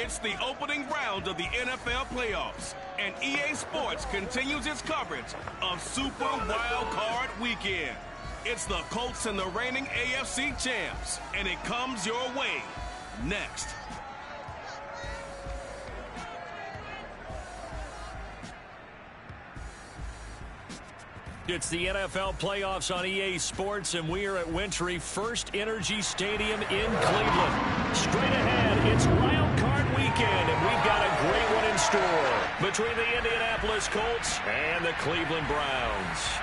It's the opening round of the NFL playoffs, and EA Sports continues its coverage of Super Wild Card Weekend. It's the Colts and the reigning AFC champs, and it comes your way next. It's the NFL playoffs on EA Sports, and we are at Wintry First Energy Stadium in Cleveland. Straight ahead, it's Wild Card Weekend, and we've got a great one in store between the Indianapolis Colts and the Cleveland Browns.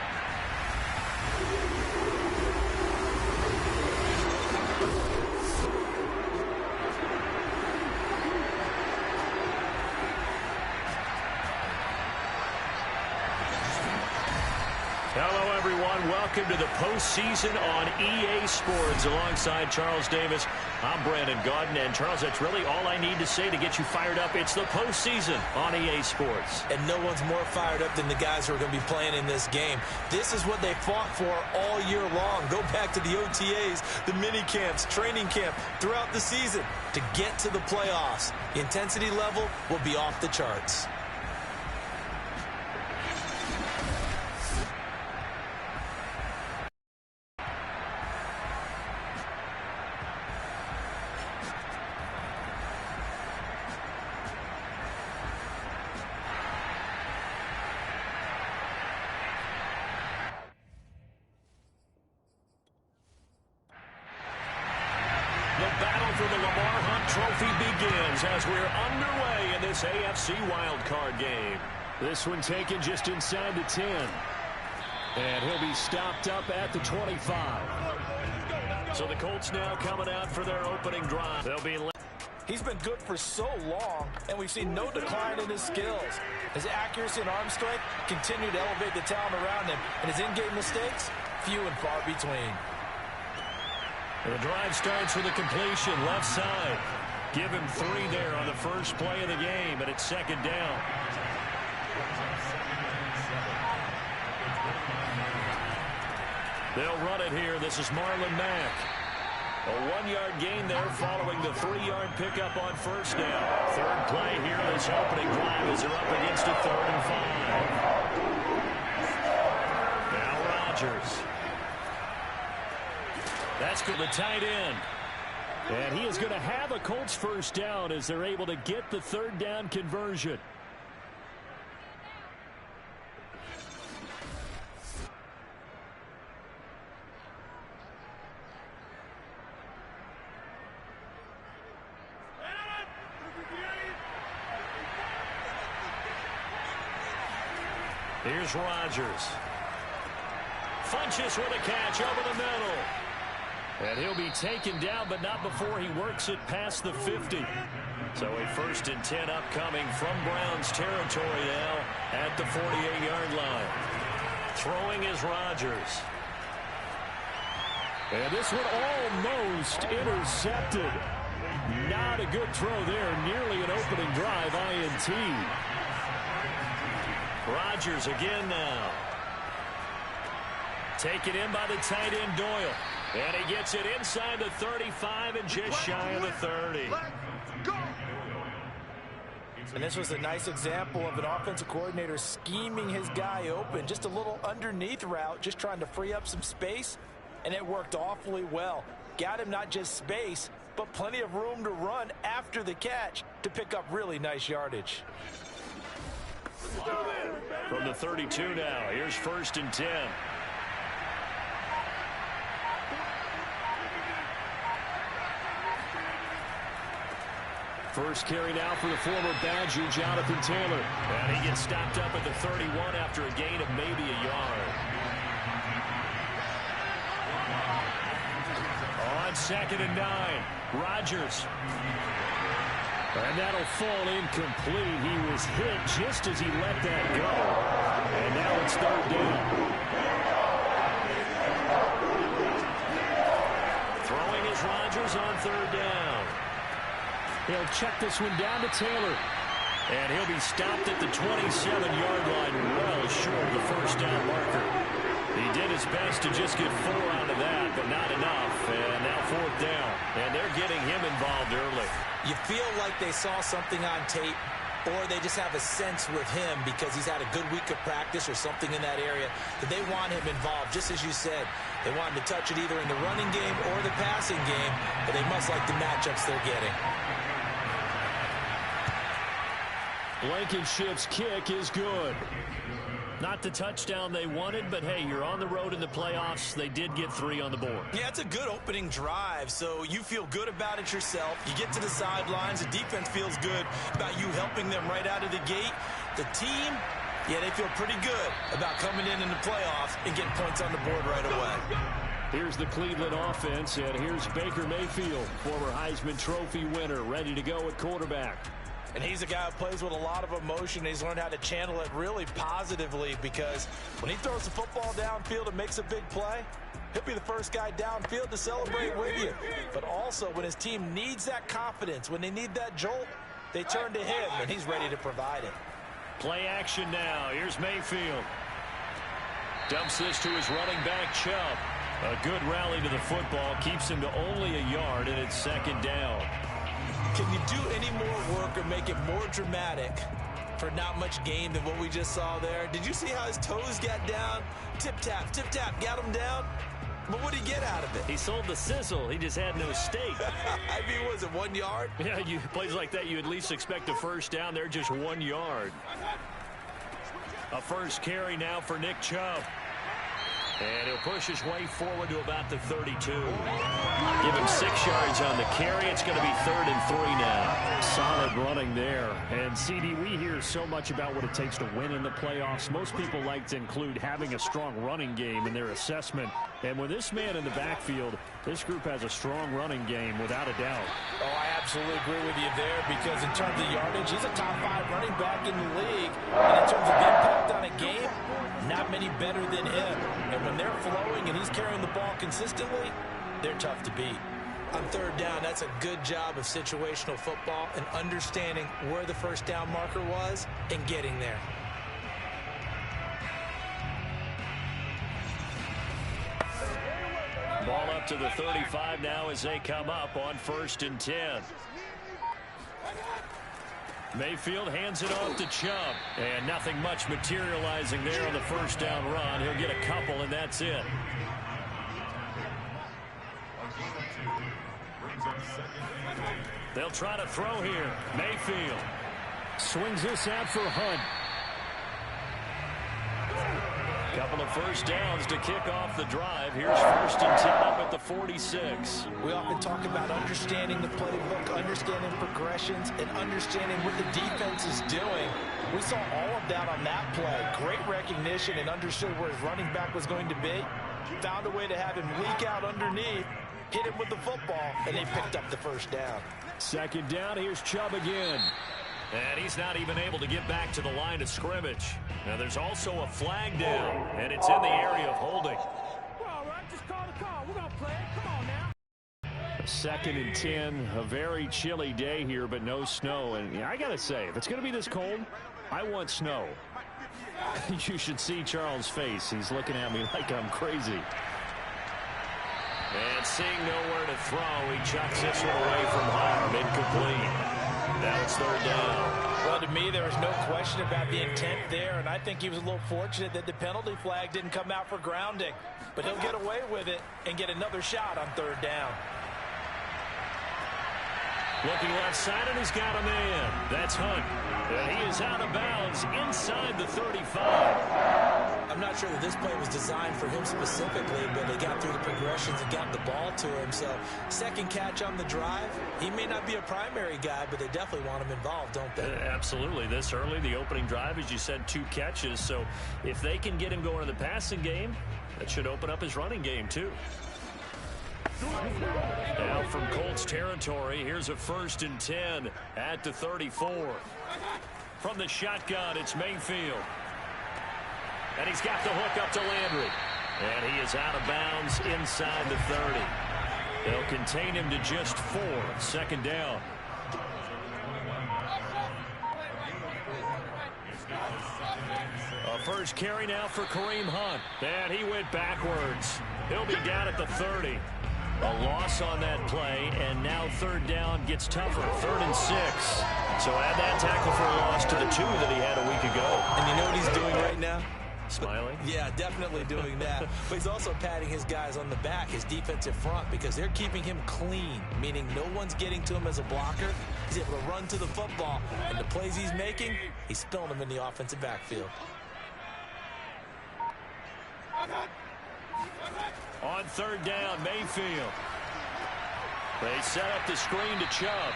Hello, everyone. Welcome to the postseason on EA Sports. Alongside Charles Davis, I'm Brandon Gaudin. And, Charles, that's really all I need to say to get you fired up. It's the postseason on EA Sports. And no one's more fired up than the guys who are going to be playing in this game. This is what they fought for all year long. Go back to the OTAs, the mini camps, training camp, throughout the season to get to the playoffs. The intensity level will be off the charts. As we're underway in this AFC wildcard game. This one taken just inside the 10. And he'll be stopped up at the 25. So the Colts now coming out for their opening drive. They'll be. He's been good for so long, and we've seen no decline in his skills. His accuracy and arm strength continue to elevate the talent around him, and his in-game mistakes, few and far between. The drive starts with a completion left side. Give him 3 there on the first play of the game, and it's second down. They'll run it here. This is Marlon Mack. A 1-yard gain there following the 3-yard pickup on first down. Third play here in this opening drive as they're up against a 3rd and 5. Now Rodgers. That's good. The tight end. And he is going to have a Colts first down as they're able to get the 3rd down conversion. Here's Rodgers. Funches with a catch over the middle. And he'll be taken down, but not before he works it past the 50. So a 1st and 10 upcoming from Browns territory now at the 48-yard line. Throwing is Rodgers. And this one almost intercepted. Not a good throw there. Nearly an opening drive, INT. Rodgers again now. Taken in by the tight end Doyle. And he gets it inside the 35 and just shy of the 30. And this was a nice example of an offensive coordinator scheming his guy open. Just a little underneath route, just trying to free up some space. And it worked awfully well. Got him not just space, but plenty of room to run after the catch to pick up really nice yardage. From the 32 now, here's 1st and 10. First carry now for the former Badger, Jonathan Taylor. And he gets stopped up at the 31 after a gain of maybe a yard. On 2nd and 9, Rodgers. And that'll fall incomplete. He was hit just as he let that go. And now it's 3rd down. Throwing is Rodgers on 3rd down. He'll check this one down to Taylor. And he'll be stopped at the 27-yard line, well short of the first down marker. He did his his best to just get 4 out of that, but not enough. And now 4th down. And they're getting him involved early. You feel like they saw something on tape, or they just have a sense with him because he's had a good week of practice or something in that area that they want him involved. Just as you said, they want him to touch it either in the running game or the passing game, but they must like the matchups they're getting. Blankenship's kick is good. Not the touchdown they wanted, but hey, you're on the road in the playoffs. They did get 3 on the board. Yeah, it's a good opening drive, so you feel good about it yourself. You get to the sidelines. The defense feels good about you helping them right out of the gate. The team, yeah, they feel pretty good about coming in the playoffs and getting points on the board right away. Here's the Cleveland offense, and here's Baker Mayfield, former Heisman Trophy winner, ready to go at quarterback. And he's a guy who plays with a lot of emotion. He's learned how to channel it really positively because when he throws the football downfield and makes a big play, he'll be the first guy downfield to celebrate with you. But also when his team needs that confidence, when they need that jolt, they turn to him, and he's ready to provide it. Play action now. Here's Mayfield. Dumps this to his running back, Chubb. A good rally to the football. Keeps him to only a yard, and it's 2nd down. Can you do any more work or make it more dramatic for not much gain than what we just saw there? Did you see how his toes got down? Tip-tap, got him down. But what did he get out of it? He sold the sizzle. He just had no steak. I mean, was it 1 yard? Yeah, plays like that, you at least expect a first down. They're just 1 yard. A first carry now for Nick Chubb. And he'll push his way forward to about the 32. Give him 6 yards on the carry. It's going to be 3rd and 3 now. Solid running there. And, CD, we hear so much about what it takes to win in the playoffs. Most people like to include having a strong running game in their assessment. And with this man in the backfield, this group has a strong running game without a doubt. Oh, I absolutely agree with you there because in terms of yardage, he's a top 5 running back in the league. And in terms of impact on a game, not many better than him. And when they're flowing and he's carrying the ball consistently, they're tough to beat. On 3rd down, that's a good job of situational football and understanding where the first down marker was and getting there. Ball up to the 35 now as they come up on 1st and 10. Mayfield hands it off to Chubb. And nothing much materializing there on the first down run. He'll get a couple, and that's it. They'll try to throw here. Mayfield swings this out for Hunt. Couple of first downs to kick off the drive. Here's 1st and 10 up at the 46. We often talk about understanding the playbook, understanding progressions, and understanding what the defense is doing. We saw all of that on that play. Great recognition and understood where his running back was going to be. Found a way to have him leak out underneath, hit him with the football, and they picked up the first down. 2nd down, here's Chubb again. And he's not even able to get back to the line of scrimmage. Now there's also a flag down, and it's in the area of holding. We're all right. Just call the call. We're going to play it. Come on now. 2nd and 10, a very chilly day here, but no snow. And yeah, I got to say, if it's going to be this cold, I want snow. You should see Charles' face. He's looking at me like I'm crazy. And seeing nowhere to throw, he chucks this one away from harm. Incomplete. Now it's 3rd down. Well, to me, there was no question about the intent there, and I think he was a little fortunate that the penalty flag didn't come out for grounding. But he'll get away with it and get another shot on 3rd down. Looking left side, and he's got a man. That's Hunt. And he is out of bounds inside the 35. I'm not sure that this play was designed for him specifically, but they got through the progressions and got the ball to him. So 2nd catch on the drive. He may not be a primary guy, but they definitely want him involved, don't they? Absolutely. This early, the opening drive, as you said, 2 catches. So if they can get him going in the passing game, that should open up his running game too. Now from Colts territory, here's a 1st and 10 at the 34. From the shotgun, it's Mayfield. And he's got the hook up to Landry. And he is out of bounds inside the 30. They'll contain him to just 4. 2nd down. A first carry now for Kareem Hunt. And he went backwards. He'll be down at the 30. A loss on that play, and now third down gets tougher. 3rd and 6. So add that tackle for a loss to the 2 that he had a week ago. And you know what he's doing right now? Smiling? Yeah, definitely doing that. But he's also patting his guys on the back, his defensive front, because they're keeping him clean, meaning no one's getting to him as a blocker. He's able to run to the football, and the plays he's making, he's spilling them in the offensive backfield. On 3rd down, Mayfield. They set up the screen to Chubb.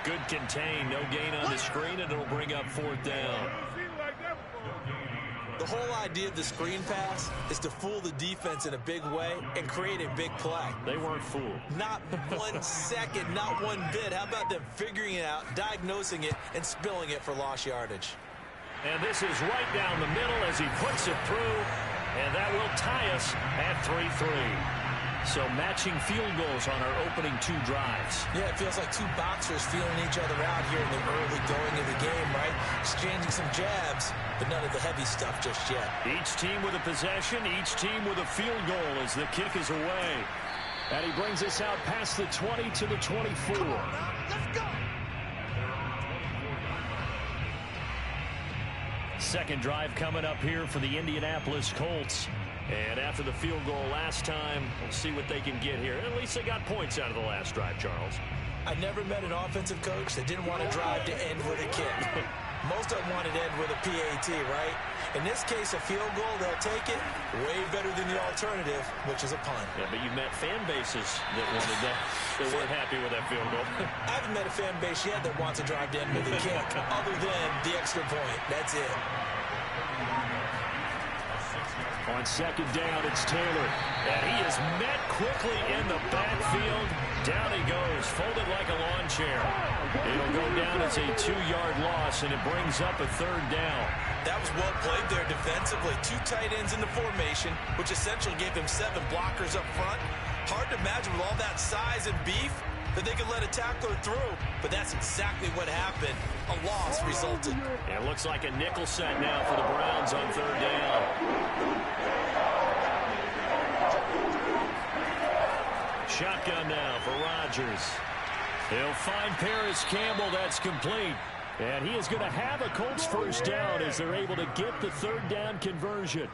Good contain, no gain on the screen, and it'll bring up 4th down. The whole idea of the screen pass is to fool the defense in a big way and create a big play. They weren't fooled. Not 1 second, not one bit. How about them figuring it out, diagnosing it, and spilling it for lost yardage? And this is right down the middle as he puts it through. And that will tie us at 3-3. So matching field goals on our opening 2 drives. Yeah, it feels like 2 boxers feeling each other out here in the early going of the game, right? Exchanging some jabs, but none of the heavy stuff just yet. Each team with a possession, each team with a field goal as the kick is away. And he brings us out past the 20 to the 24. Come on now, let's go. Second drive coming up here for the Indianapolis Colts. And after the field goal last time, we'll see what they can get here. At least they got points out of the last drive, Charles. I never met an offensive coach that didn't want to drive to end with a kick. Most of them wanted to end with a PAT, right? In this case, a field goal, they'll take it way better than the alternative, which is a punt. Yeah, but you've met fan bases that wanted that. They weren't happy with that field goal. I haven't met a fan base yet that wants to drive to end with a kick, other than the extra point. That's it. On 2nd down, it's Taylor. And he is met quickly in the backfield. Down he goes, folded like a lawn chair. It'll go down as a 2-yard loss, and it brings up a 3rd down. That was well played there defensively. 2 tight ends in the formation, which essentially gave them 7 blockers up front. Hard to imagine with all that size and beef that they could let a tackler through, but that's exactly what happened. A loss resulted. It looks like a nickel set now for the Browns on 3rd down. Shotgun now for Rodgers. He'll find Paris Campbell. That's complete. And he is going to have a Colts first down as they're able to get the 3rd down conversion.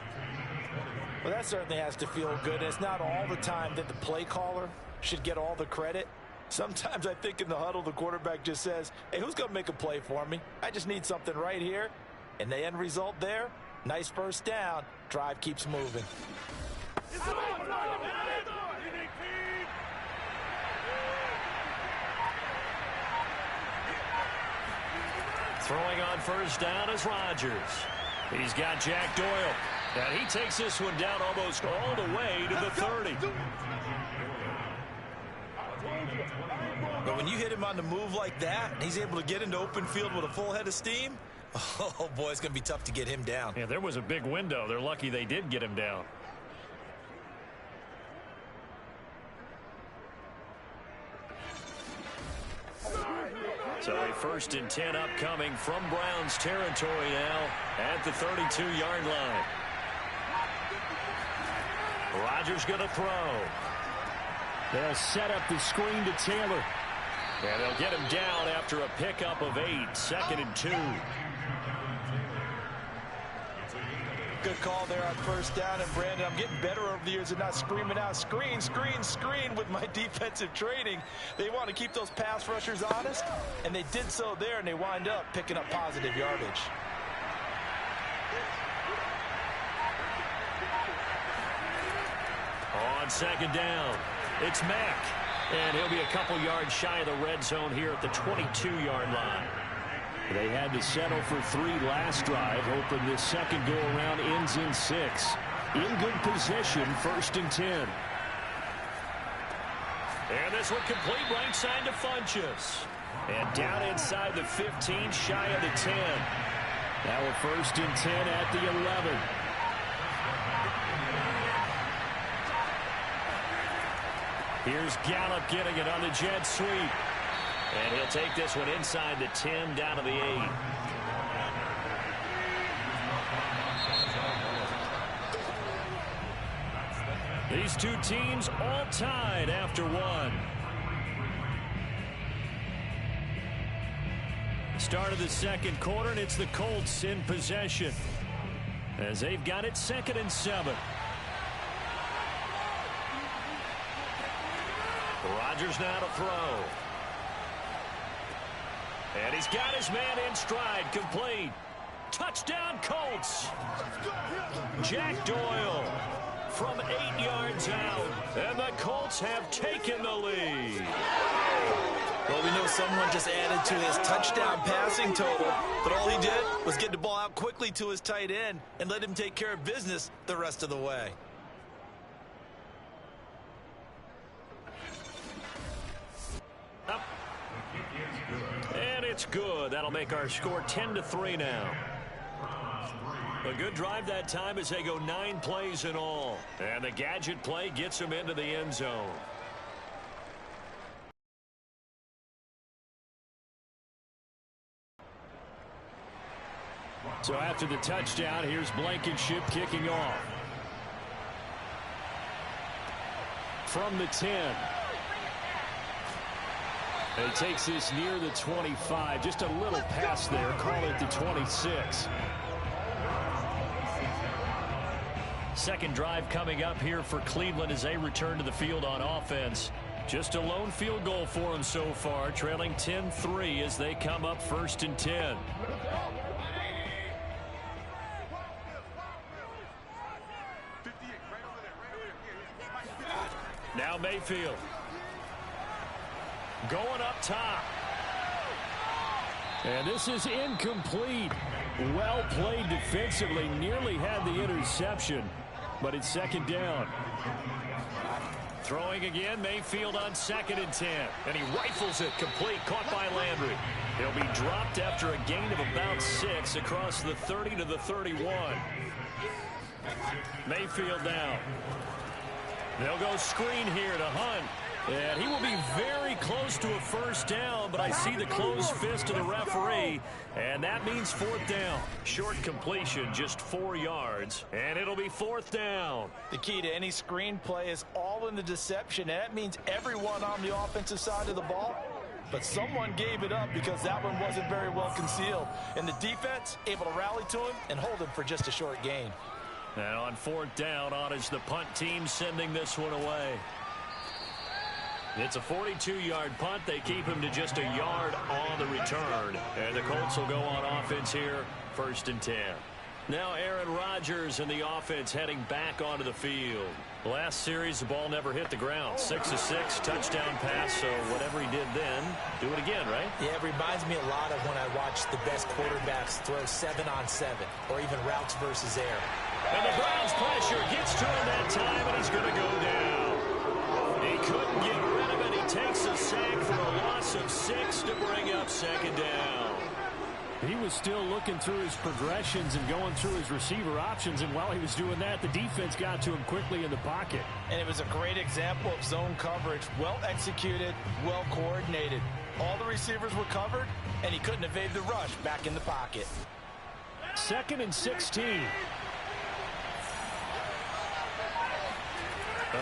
Well, that certainly has to feel good. It's not all the time that the play caller should get all the credit. Sometimes I think in the huddle, the quarterback just says, hey, who's going to make a play for me? I just need something right here. And the end result there, nice first down. Drive keeps moving. Throwing on first down is Rodgers. He's got Jack Doyle. And he takes this one down almost all the way to the 30. But when you hit him on the move like that, and he's able to get into open field with a full head of steam, oh, boy, it's going to be tough to get him down. Yeah, there was a big window. They're lucky they did get him down. So a 1st and 10 upcoming from Browns territory now at the 32-yard line. Rodgers going to throw. They'll set up the screen to Taylor. And they'll get him down after a pickup of 8. 2nd and 2. Good call there on first down. And, Brandon, I'm getting better over the years at not screaming out, screen, screen, screen with my defensive training. They want to keep those pass rushers honest, and they did so there, and they wind up picking up positive yardage. On 2nd down, it's Mack. And he'll be a couple yards shy of the red zone here at the 22-yard line. They had to settle for 3 last drive, hoping this second go-around ends in 6. In good position, 1st and 10. And this one complete right side to Funchess. And down inside the 15, shy of the 10. Now a 1st and 10 at the 11. Here's Gallup getting it on the jet sweep. And he'll take this one inside the 10, down to the 8. These two teams all tied after one. Start of the second quarter, and it's the Colts in possession as they've got it 2nd and 7. Rodgers now to throw. And he's got his man in stride, complete. Touchdown, Colts. Jack Doyle from 8 yards out, and the Colts have taken the lead. Well, we know someone just added to his touchdown passing total, but all he did was get the ball out quickly to his tight end and let him take care of business the rest of the way. Up. And it's good. That'll make our score 10-3 now. A good drive that time as they go 9 plays in all. And the gadget play gets them into the end zone. So after the touchdown, here's Blankenship kicking off. From the 10. And he takes this near the 25. Just a little pass there. Call it the 26. Second drive coming up here for Cleveland as they return to the field on offense. Just a lone field goal for them so far, trailing 10-3 as they come up 1st and 10. Now Mayfield. Going up top. And this is incomplete. Well played defensively. Nearly had the interception, but it's 2nd down. Throwing again, Mayfield on 2nd and 10. And he rifles it complete, caught by Landry. He'll be dropped after a gain of about 6 across the 30 to the 31. Mayfield down. They'll go screen here to Hunt. And he will be very close to a 1st down, but I see the closed fist of the referee, and that means 4th down. Short completion, just 4 yards, and it'll be 4th down. The key to any screen play is all in the deception, and that means everyone on the offensive side of the ball. But someone gave it up because that one wasn't very well concealed. And the defense able to rally to him and hold him for just a short gain. And on 4th down, on is the punt team sending this one away. It's a 42-yard punt. They keep him to just a yard on the return. And the Colts will go on offense here, 1st and 10. Now Aaron Rodgers and the offense heading back onto the field. Last series, the ball never hit the ground. 6 of 6, touchdown pass, so whatever he did then, do it again, right? Yeah, it reminds me a lot of when I watched the best quarterbacks throw 7-on-7 or even routes versus air. And the Browns pressure gets to him that time, and he's going to go down. He couldn't get rid of it. He takes a sack for a loss of 6 to bring up 2nd down. He was still looking through his progressions and going through his receiver options, and while he was doing that, the defense got to him quickly in the pocket. And it was a great example of zone coverage, well executed, well coordinated. All the receivers were covered, and he couldn't evade the rush back in the pocket. 2nd and 16.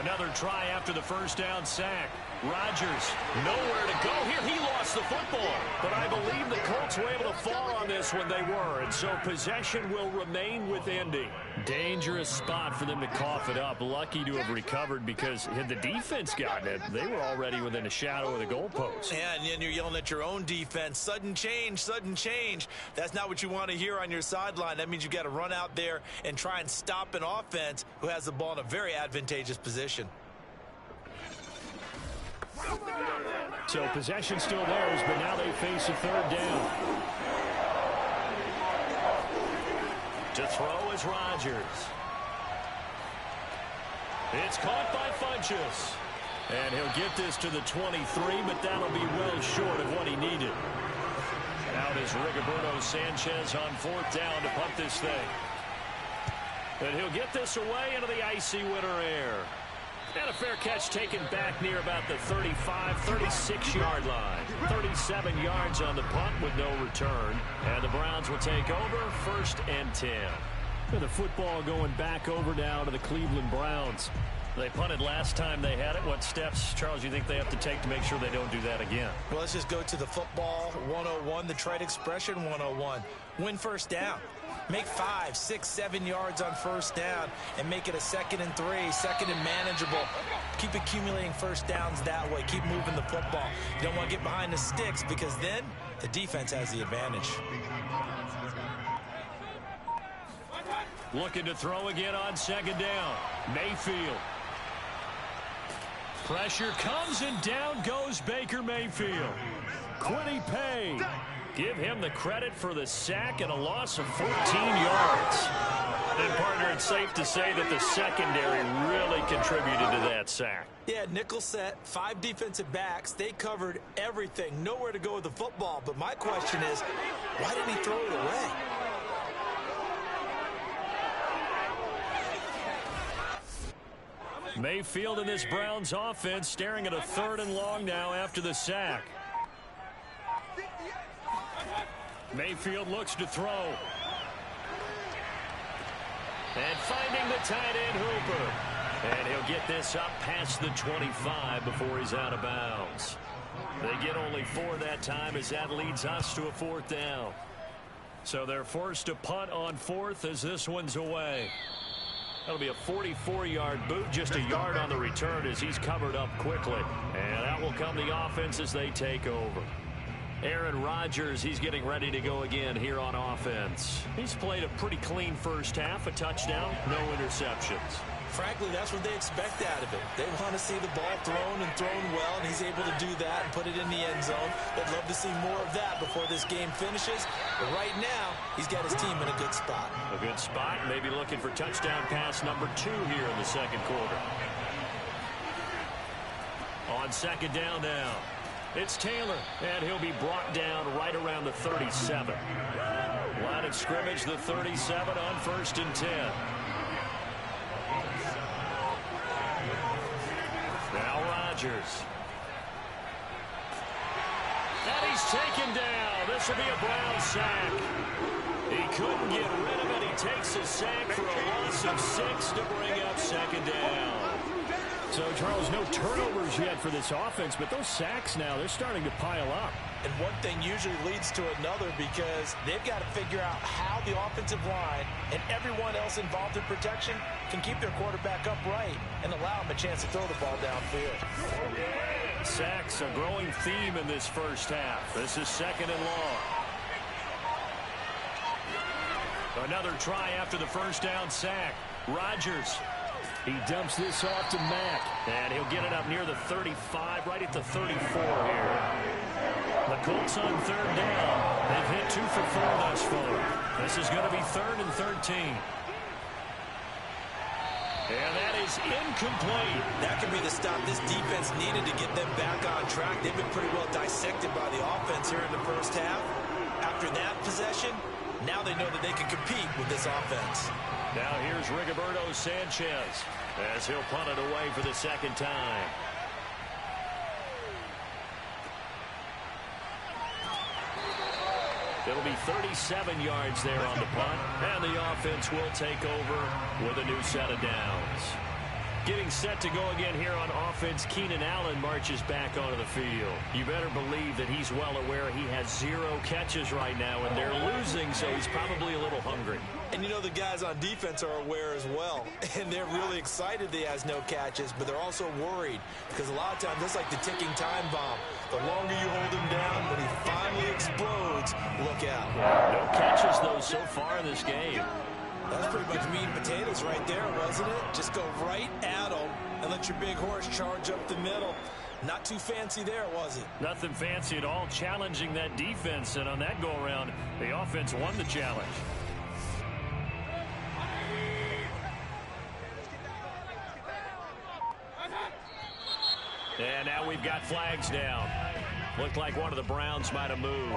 Another try after the 1st down sack. Rodgers, nowhere to go here. He lost the football, but I believe the Colts were able to fall on this when they were, and so possession will remain with Indy. Dangerous spot for them to cough it up. Lucky to have recovered because had the defense gotten it, they were already within a shadow of the goalpost. Yeah, and then you're yelling at your own defense. Sudden change, sudden change. That's not what you want to hear on your sideline. That means you've got to run out there and try and stop an offense who has the ball in a very advantageous position. So possession still theirs, but now they face a 3rd down. To throw is Rodgers. It's caught by Funchess. And he'll get this to the 23, but that'll be well short of what he needed. Out is Rigoberto Sanchez on 4th down to punt this thing. And he'll get this away into the icy winter air. And a fair catch taken back near about the 35, 36-yard line. 37 yards on the punt with no return. And the Browns will take over 1st and 10. The football going back over now to the Cleveland Browns. They punted last time they had it. What steps, Charles, do you think they have to take to make sure they don't do that again? Well, let's just go to the football 101, the trade expression 101. Win first down. Make 5, 6, 7 yards on first down and make it a 2nd and 3, 2nd and manageable. Keep accumulating first downs that way. Keep moving the football. You don't want to get behind the sticks because then the defense has the advantage. Looking to throw again on 2nd down. Mayfield. Pressure comes and down goes Baker Mayfield. Quiddy Pay. Give him the credit for the sack and a loss of 14 yards. And, partner, it's safe to say that the secondary really contributed to that sack. Yeah, nickel set, 5 defensive backs. They covered everything. Nowhere to go with the football. But my question is, why didn't he throw it away? Mayfield in this Browns offense staring at a 3rd and long now after the sack. Mayfield looks to throw. And finding the tight end Hooper. And he'll get this up past the 25 before he's out of bounds. They get only 4 that time as that leads us to a 4th down. So they're forced to punt on 4th as this one's away. That'll be a 44-yard boot, just a yard on the return as he's covered up quickly. And out will come the offense as they take over. Aaron Rodgers, he's getting ready to go again here on offense. He's played a pretty clean first half, a touchdown, no interceptions. Frankly, that's what they expect out of him. They want to see the ball thrown and thrown well, and he's able to do that and put it in the end zone. They'd love to see more of that before this game finishes. But right now, he's got his team in a good spot. A good spot, maybe looking for touchdown pass number 2 here in the 2nd quarter. On 2nd down now, it's Taylor, and he'll be brought down right around the 37. Line of scrimmage, the 37 on 1st and 10. Now Rodgers. And he's taken down. This will be a Brown sack. He couldn't get rid of it. He takes a sack for a loss of 6 to bring up 2nd down. So, Charles, no turnovers yet for this offense, but those sacks now, they're starting to pile up. And one thing usually leads to another because they've got to figure out how the offensive line and everyone else involved in protection can keep their quarterback upright and allow him a chance to throw the ball downfield. Sacks, a growing theme in this first half. This is 2nd and long. Another try after the first down sack. Rodgers. He dumps this off to Mack. And he'll get it up near the 35, right at the 34 here. The Colts on 3rd down. They've hit 2 for 4 thus far. This is going to be 3rd and 13. And that is incomplete. That could be the stop this defense needed to get them back on track. They've been pretty well dissected by the offense here in the first half. After that possession, now they know that they can compete with this offense. Now here's Rigoberto Sanchez as he'll punt it away for the 2nd time. It'll be 37 yards there on the punt, and the offense will take over with a new set of downs. Getting set to go again here on offense, Keenan Allen marches back onto the field. You better believe that he's well aware he has 0 catches right now, and they're losing, so he's probably a little hungry. And you know the guys on defense are aware as well, and they're really excited that he has no catches, but they're also worried because a lot of times that's like the ticking time bomb. The longer you hold him down, when he finally explodes, look out. No catches, though, so far in this game. That's pretty much meat and potatoes right there, wasn't it? Just go right at them and let your big horse charge up the middle. Not too fancy there, was it? Nothing fancy at all, challenging that defense, and on that go-around, the offense won the challenge. And now we've got flags down. Looked like one of the Browns might have moved.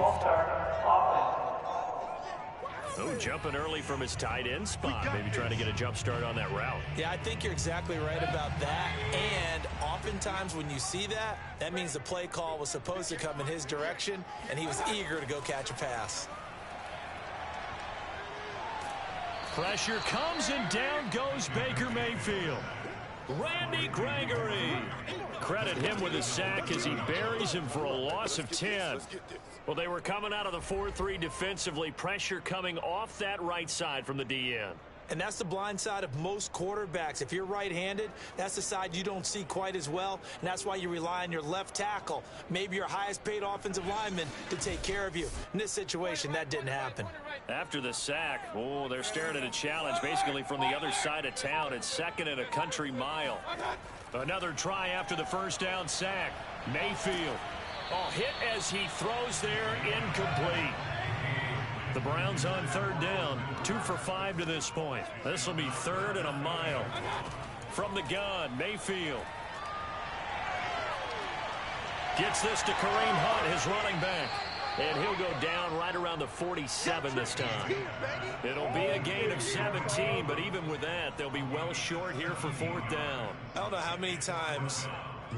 Oh, jumping early from his tight end spot. Maybe trying to get a jump start on that route. Yeah, I think you're exactly right about that. And oftentimes when you see that, that means the play call was supposed to come in his direction, and he was eager to go catch a pass. Pressure comes, and down goes Baker Mayfield. Randy Gregory. Credit him with a sack as he buries him for a loss of 10. Well, they were coming out of the 4-3 defensively. Pressure coming off that right side from the DN. And that's the blind side of most quarterbacks. If you're right-handed, that's the side you don't see quite as well, and that's why you rely on your left tackle, maybe your highest-paid offensive lineman, to take care of you. In this situation, that didn't happen. After the sack, oh, they're staring at a challenge basically from the other side of town. It's second and a country mile. Another try after the first down sack. Mayfield. Oh, hit as he throws there, incomplete. The Browns on third down, 2 for 5 to this point. This will be third and a mile. From the gun, Mayfield. Gets this to Kareem Hunt, his running back. And he'll go down right around the 47 this time. It'll be a gain of 17, but even with that, they'll be well short here for fourth down. I don't know how many times,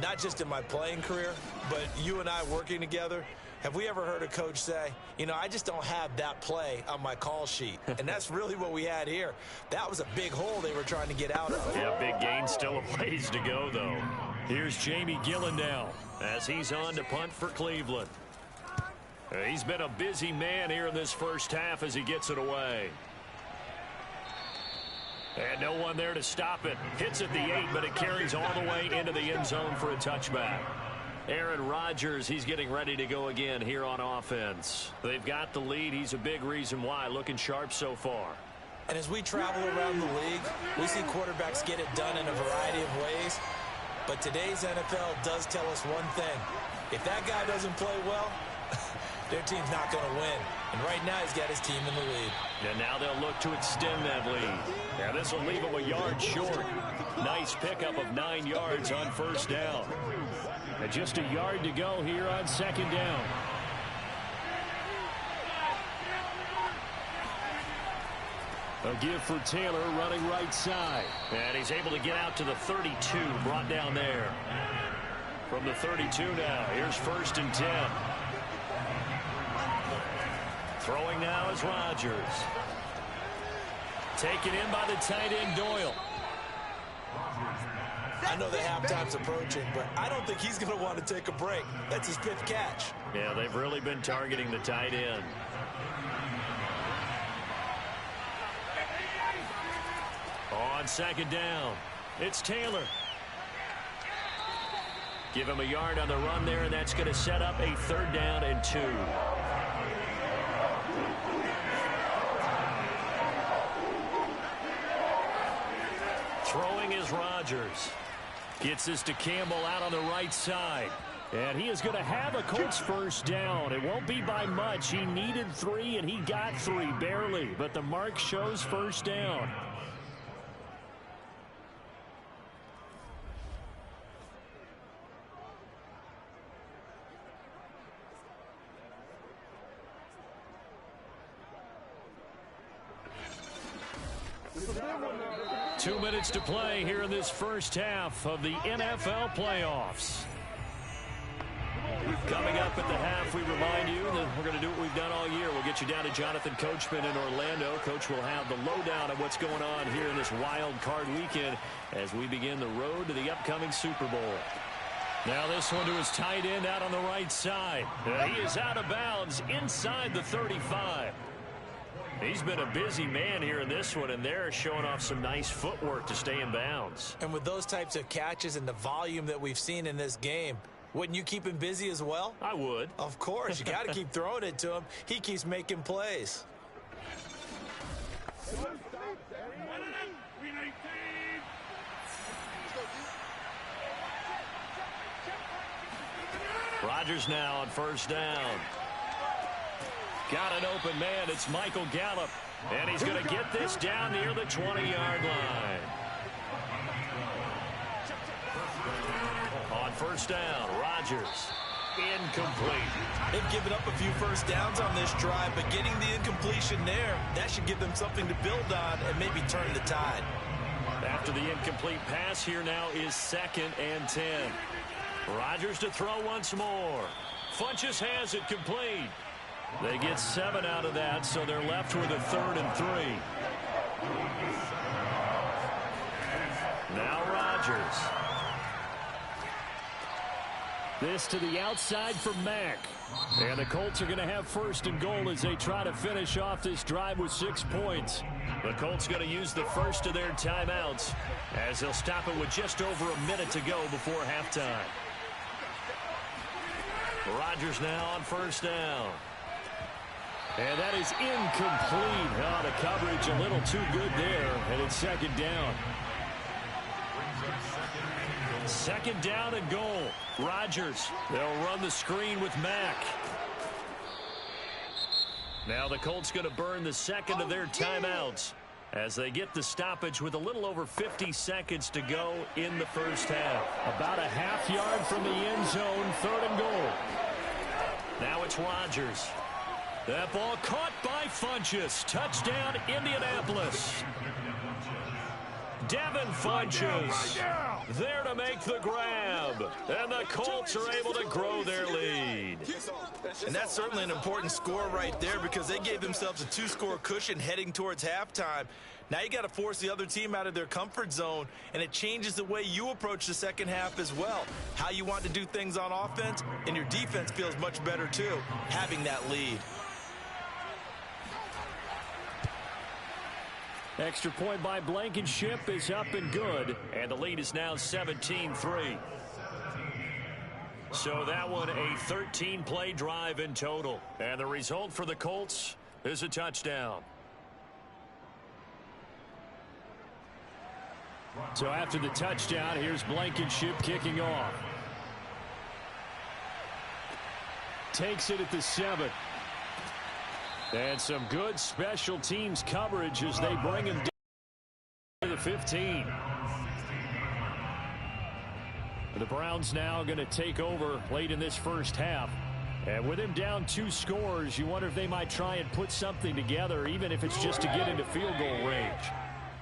not just in my playing career, but you and I working together, have we ever heard a coach say, you know, I just don't have that play on my call sheet? And that's really what we had here. That was a big hole they were trying to get out of. Yeah, big gain, still a ways to go, though. Here's Jamie Gillendow as he's on to punt for Cleveland. He's been a busy man here in this first half as he gets it away. And no one there to stop it. Hits at the 8, but it carries all the way into the end zone for a touchback. Aaron Rodgers, he's getting ready to go again here on offense. They've got the lead. He's a big reason why. Looking sharp so far. And as we travel around the league, we see quarterbacks get it done in a variety of ways. But today's NFL does tell us one thing. If that guy doesn't play well, their team's not going to win. And right now he's got his team in the lead. And now they'll look to extend that lead. Now this will leave him a yard short. Nice pickup of 9 yards on first down. And just a yard to go here on second down. A give for Taylor running right side. And he's able to get out to the 32, brought down there. From the 32 now, here's 1st and 10. Throwing now is Rodgers. Taken in by the tight end Doyle. I know the halftime's approaching, but I don't think he's going to want to take a break. That's his 5th catch. Yeah, they've really been targeting the tight end. On second down, it's Taylor. Give him a yard on the run there, and that's going to set up a 3rd down and 2. Throwing is Rodgers. Gets this to Campbell out on the right side. And he is going to have a Colts first down. It won't be by much. He needed 3, and he got 3, barely. But the mark shows first down. Two minutes to play here in this first half of the NFL playoffs. Coming up at the half, we remind you that we're going to do what we've done all year. We'll get you down to Jonathan Coachman in Orlando. Coach will have the lowdown of what's going on here in this wild card weekend as we begin the road to the upcoming Super Bowl. Now this one to his tight end out on the right side. He is out of bounds inside the 35. He's been a busy man here in this one, and they're showing off some nice footwork to stay in bounds. And with those types of catches and the volume that we've seen in this game, wouldn't you keep him busy as well? I would. Of course. You got to keep throwing it to him. He keeps making plays. Rodgers now on first down. Got an open man. It's Michael Gallup. And he's going to get this down near the 20-yard line. On first down, Rodgers. Incomplete. They've given up a few first downs on this drive, but getting the incompletion there, that should give them something to build on and maybe turn the tide. After the incomplete pass, here now is 2nd and 10. Rodgers to throw once more. Funchess has it complete. They get 7 out of that, so they're left with a 3rd and 3. Now Rodgers. This to the outside for Mack. And the Colts are going to have first and goal as they try to finish off this drive with 6 points. The Colts going to use the first of their timeouts as they'll stop it with just over a minute to go before halftime. Rodgers now on first down. And that is incomplete. Oh, the coverage a little too good there, and it's second down. Second down and goal. Rodgers. They'll run the screen with Mack. Now the Colts going to burn the second of their timeouts as they get the stoppage with a little over 50 seconds to go in the first half. About a half yard from the end zone, third and goal. Now it's Rodgers. That ball caught by Funchess. Touchdown, Indianapolis. Devin Funchess there to make the grab. And the Colts are able to grow their lead. And that's certainly an important score right there because they gave themselves a 2-score cushion heading towards halftime. Now you got to force the other team out of their comfort zone, and it changes the way you approach the second half as well. How you want to do things on offense, and your defense feels much better too, having that lead. Extra point by Blankenship is up and good. And the lead is now 17-3. So that one a 13-play drive in total. And the result for the Colts is a touchdown. So after the touchdown, here's Blankenship kicking off. Takes it at the 7. And some good special teams coverage as they bring him down to the 15. The Browns now going to take over late in this first half. And with him down 2 scores, you wonder if they might try and put something together, even if it's just to get into field goal range.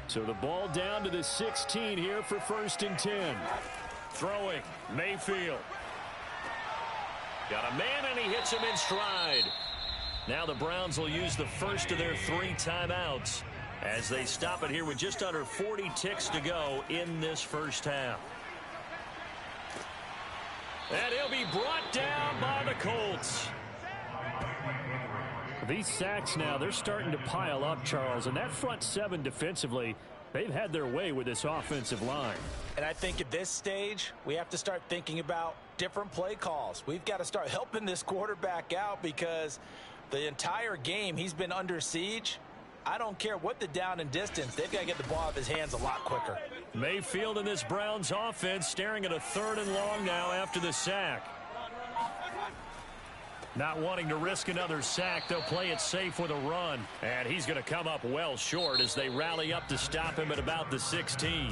So the ball down to the 16 here for first and 10. Throwing, Mayfield. Got a man, and he hits him in stride. Now the Browns will use the first of their 3 timeouts as they stop it here with just under 40 ticks to go in this first half. And he'll be brought down by the Colts. These sacks now, they're starting to pile up, Charles. And that front 7 defensively, they've had their way with this offensive line. And I think at this stage, we have to start thinking about different play calls. We've got to start helping this quarterback out because the entire game he's been under siege. I don't care what the down and distance. They've got to get the ball out of his hands a lot quicker. Mayfield in this Browns offense staring at a 3rd and long now after the sack. Not wanting to risk another sack, they'll play it safe with a run. And he's going to come up well short as they rally up to stop him at about the 16.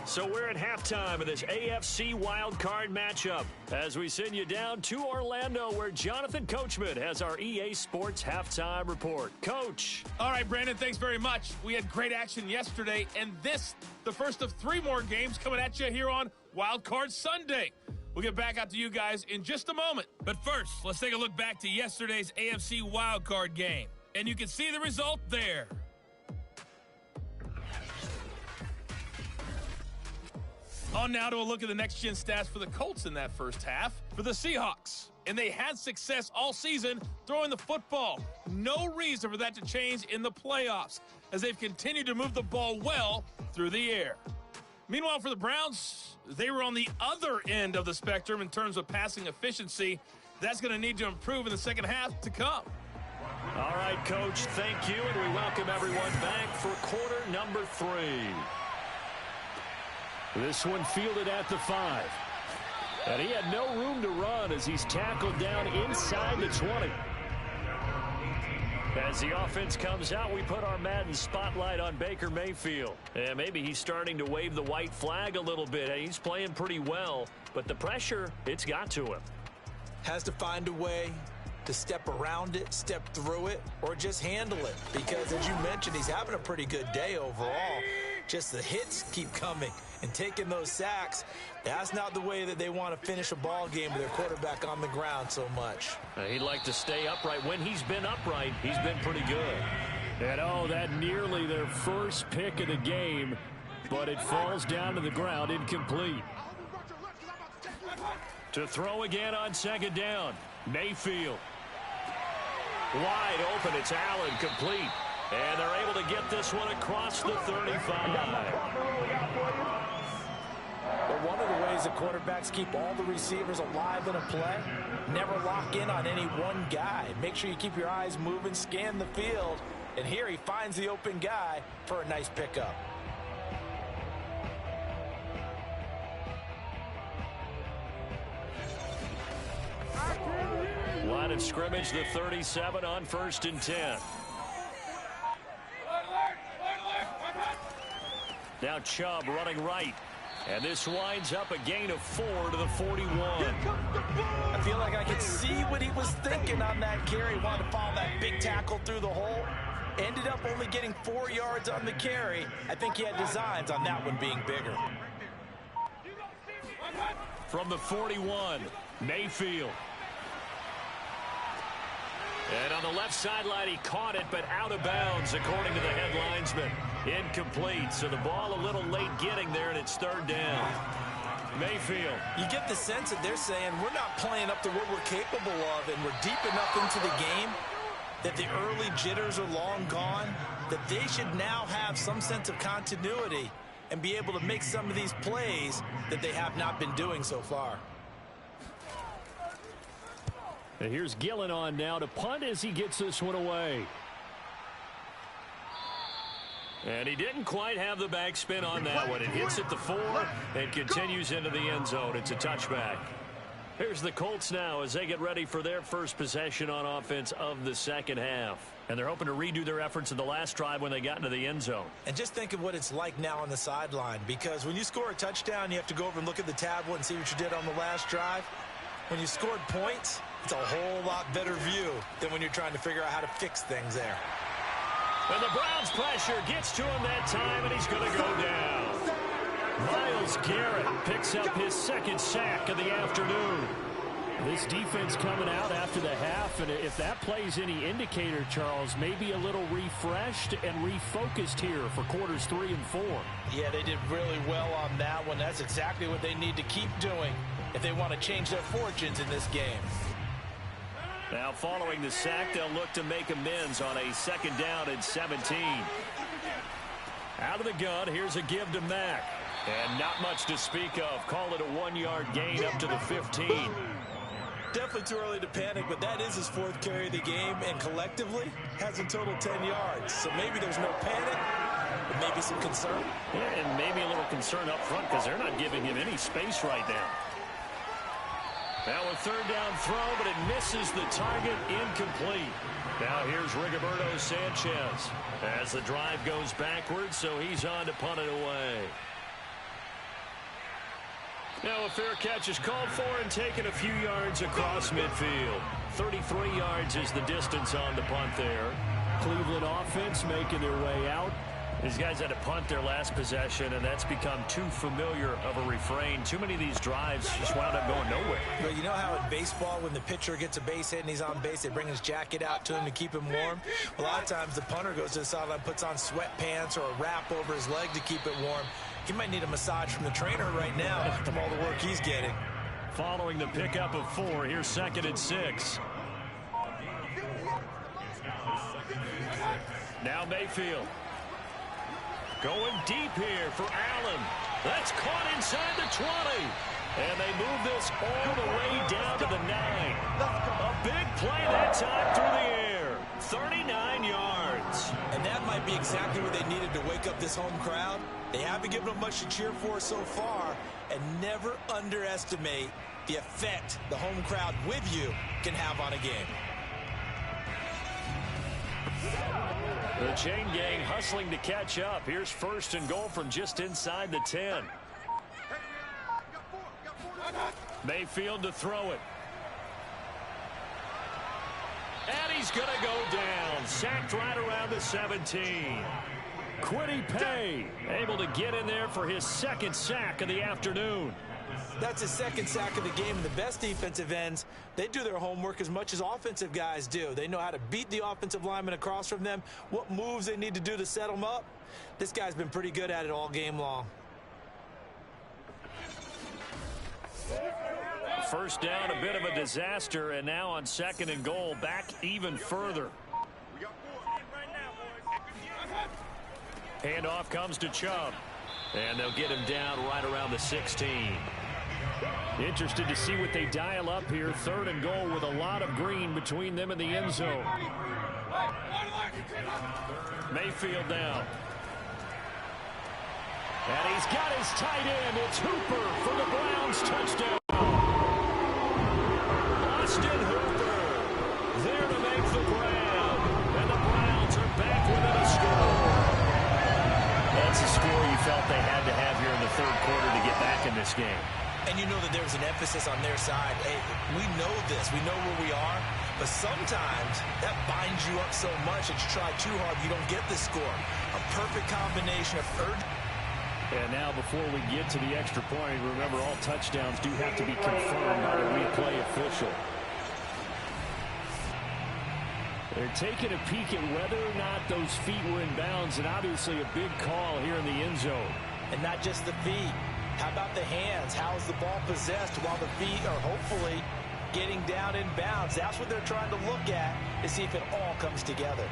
So we're at halftime of this AFC wildcard matchup as we send you down to Orlando where Jonathan Coachman has our EA Sports halftime report. Coach. All right, Brandon, thanks very much. We had great action yesterday, and this, the first of 3 more games coming at you here on Wildcard Sunday. We'll get back out to you guys in just a moment. But first, let's take a look back to yesterday's AFC wildcard game. And you can see the result there. On now to a look at the next-gen stats for the Colts in that first half. For the Seahawks, and they had success all season throwing the football. No reason for that to change in the playoffs as they've continued to move the ball well through the air. Meanwhile, for the Browns, they were on the other end of the spectrum in terms of passing efficiency. That's going to need to improve in the second half to come. All right, Coach, thank you, and we welcome everyone back for quarter number 3. This one fielded at the 5. And he had no room to run as he's tackled down inside the 20. As the offense comes out, we put our Madden spotlight on Baker Mayfield. And maybe he's starting to wave the white flag a little bit. He's playing pretty well, but the pressure, it's got to him. Has to find a way to step around it, step through it, or just handle it. Because, as you mentioned, he's having a pretty good day overall. Just the hits keep coming and taking those sacks. That's not the way that they want to finish a ball game with their quarterback on the ground so much. He'd like to stay upright. When he's been upright, he's been pretty good. And oh, that nearly their first pick of the game, but it falls down to the ground incomplete. To throw again on second down, Mayfield. Wide open, it's Allen, complete. And they're able to get this one across the 35. But one of the ways the quarterbacks keep all the receivers alive in a play, never lock in on any one guy. Make sure you keep your eyes moving, scan the field. And here he finds the open guy for a nice pickup. Line of scrimmage, the 37 on 1st and 10. Now Chubb running right. And this winds up a gain of 4 to the 41. I feel like I could see what he was thinking on that carry. Wanted to follow that big tackle through the hole. Ended up only getting 4 yards on the carry. I think he had designs on that one being bigger. From the 41, Mayfield. And on the left sideline, he caught it, but out of bounds, according to the head linesman. Incomplete, so the ball a little late getting there, and it's 3rd down. Mayfield. You get the sense that they're saying we're not playing up to what we're capable of, and we're deep enough into the game that the early jitters are long gone, that they should now have some sense of continuity and be able to make some of these plays that they have not been doing so far. And here's Gillen on now to punt as he gets this one away. And he didn't quite have the backspin on that one. It hits at the 4 and continues into the end zone. It's a touchback. Here's the Colts now as they get ready for their first possession on offense of the second half. And they're hoping to redo their efforts in the last drive when they got into the end zone. And just think of what it's like now on the sideline, because when you score a touchdown, you have to go over and look at the tablet and see what you did on the last drive. When you scored points, it's a whole lot better view than when you're trying to figure out how to fix things there. And the Browns pressure gets to him that time, and he's going to go down. Myles Garrett picks up his 2nd sack of the afternoon. This defense coming out after the half, and if that plays any indicator, Charles, maybe a little refreshed and refocused here for quarters 3 and 4. Yeah, they did really well on that one. That's exactly what they need to keep doing if they want to change their fortunes in this game. Now following the sack, they'll look to make amends on a 2nd down and 17. Out of the gun, here's a give to Mack. And not much to speak of. Call it a 1-yard gain up to the 15. Definitely too early to panic, but that is his 4th carry of the game, and collectively has a total 10 yards. So maybe there's no panic, but maybe some concern. Yeah, and maybe a little concern up front because they're not giving him any space right now. Now a 3rd down throw, but it misses the target, incomplete. Now here's Rigoberto Sanchez as the drive goes backwards, so he's on to punt it away. Now a fair catch is called for and taken a few yards across midfield. 33 yards is the distance on the punt there. Cleveland offense making their way out. These guys had to punt their last possession, and that's become too familiar of a refrain. Too many of these drives just wound up going nowhere. Well, you know how in baseball, when the pitcher gets a base hit and he's on base, they bring his jacket out to him to keep him warm? A lot of times the punter goes to the sideline, puts on sweatpants or a wrap over his leg to keep it warm. He might need a massage from the trainer right now from all the work he's getting. Following the pickup of 4, here's 2nd and 6. Now Mayfield. Going deep here for Allen. That's caught inside the 20. And they move this all the way down to the 9. A big play that time through the air. 39 yards. And that might be exactly what they needed to wake up this home crowd. They haven't given them much to cheer for so far. And never underestimate the effect the home crowd with you can have on a game. The chain gang hustling to catch up. Here's 1st and goal from just inside the 10. Mayfield to throw it. And he's going to go down. Sacked right around the 17. Kwity Paye able to get in there for his 2nd sack of the afternoon. That's his second sack of the game, and the best defensive ends, they do their homework as much as offensive guys do. They know how to beat the offensive lineman across from them, what moves they need to do to set them up. This guy's been pretty good at it all game long. First down, a bit of a disaster, and now on 2nd and goal, back even further. Handoff comes to Chubb, and they'll get him down right around the 16. Interested to see what they dial up here. 3rd and goal with a lot of green between them and the end zone. Mayfield down. And he's got his tight end. It's Hooper for the Browns touchdown. Austin Hooper there to make the grab. And the Browns are back within a score. That's a score you felt they had to have here in the 3rd quarter to get back in this game. And you know that there was an emphasis on their side. Hey, we know this. We know where we are. But sometimes that binds you up so much that you try too hard, you don't get the score. A perfect combination of urgency. And now before we get to the extra point, remember all touchdowns do have to be confirmed by the replay official. They're taking a peek at whether or not those feet were in bounds, and obviously a big call here in the end zone. And not just the feet. How about the hands? How is the ball possessed while the feet are hopefully getting down in bounds? That's what they're trying to look at to see if it all comes together.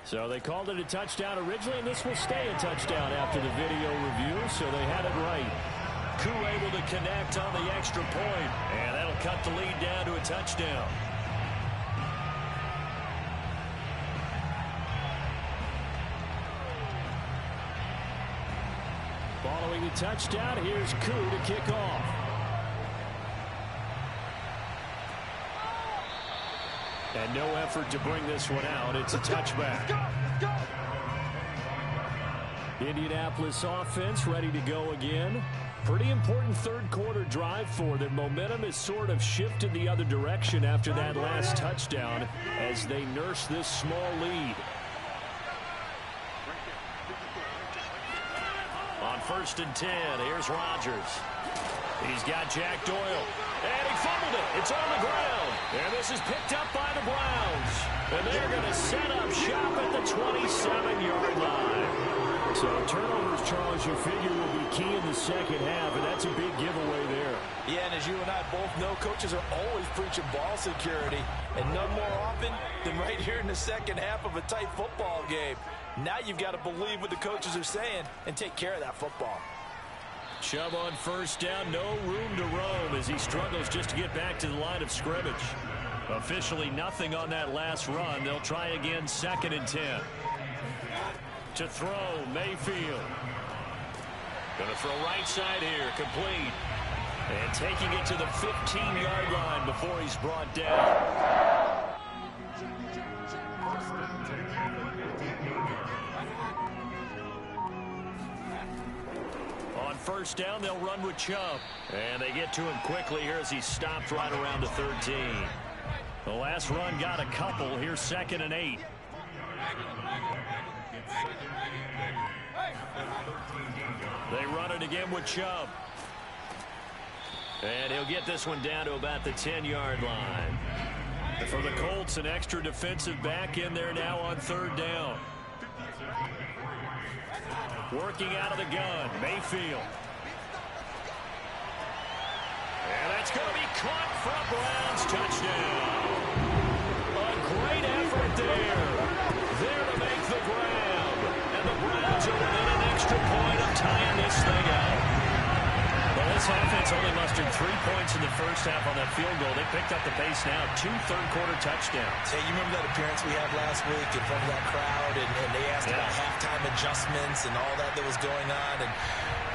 So they called it a touchdown originally, and this will stay a touchdown after the video review, so they had it right. Koo able to connect on the extra point, and that'll cut the lead down to a touchdown. Following the touchdown, here's Koo to kick off. And no effort to bring this one out. It's a touchback. Indianapolis offense ready to go again. Pretty important 3rd quarter drive for them. Momentum has sort of shifted the other direction after that last touchdown as they nurse this small lead. On 1st and 10, here's Rodgers. He's got Jack Doyle. And he fumbled it. It's on the ground. And this is picked up by the Browns. And they're going to set up shop at the 27-yard line. So turnovers, Charles, you figure will be key in the 2nd half, and that's a big giveaway there. Yeah, and as you and I both know, coaches are always preaching ball security, and none more often than right here in the 2nd half of a tight football game. Now you've got to believe what the coaches are saying and take care of that football. Chubb on 1st down, no room to roam as he struggles just to get back to the line of scrimmage. Officially nothing on that last run. They'll try again 2nd and 10. To throw, Mayfield. Going to throw right side here, complete. And taking it to the 15-yard line before he's brought down. On 1st down, they'll run with Chubb. And they get to him quickly here as he's stopped right around the 13. The last run got a couple. Here's 2nd and 8. They run it again with Chubb. And he'll get this one down to about the 10-yard line. For the Colts, an extra defensive back in there now on 3rd down. Working out of the gun, Mayfield. And that's going to be caught for a Browns touchdown. A great effort there. There to make the grab. And the Browns are within an extra point of tying this thing out. Well, this offense only mustered 3 points in the 1st half on that field goal. They picked up the pace now. 2 third-quarter touchdowns. Hey, you remember that appearance we had last week in front of that crowd, and they asked about halftime adjustments and all that was going on. And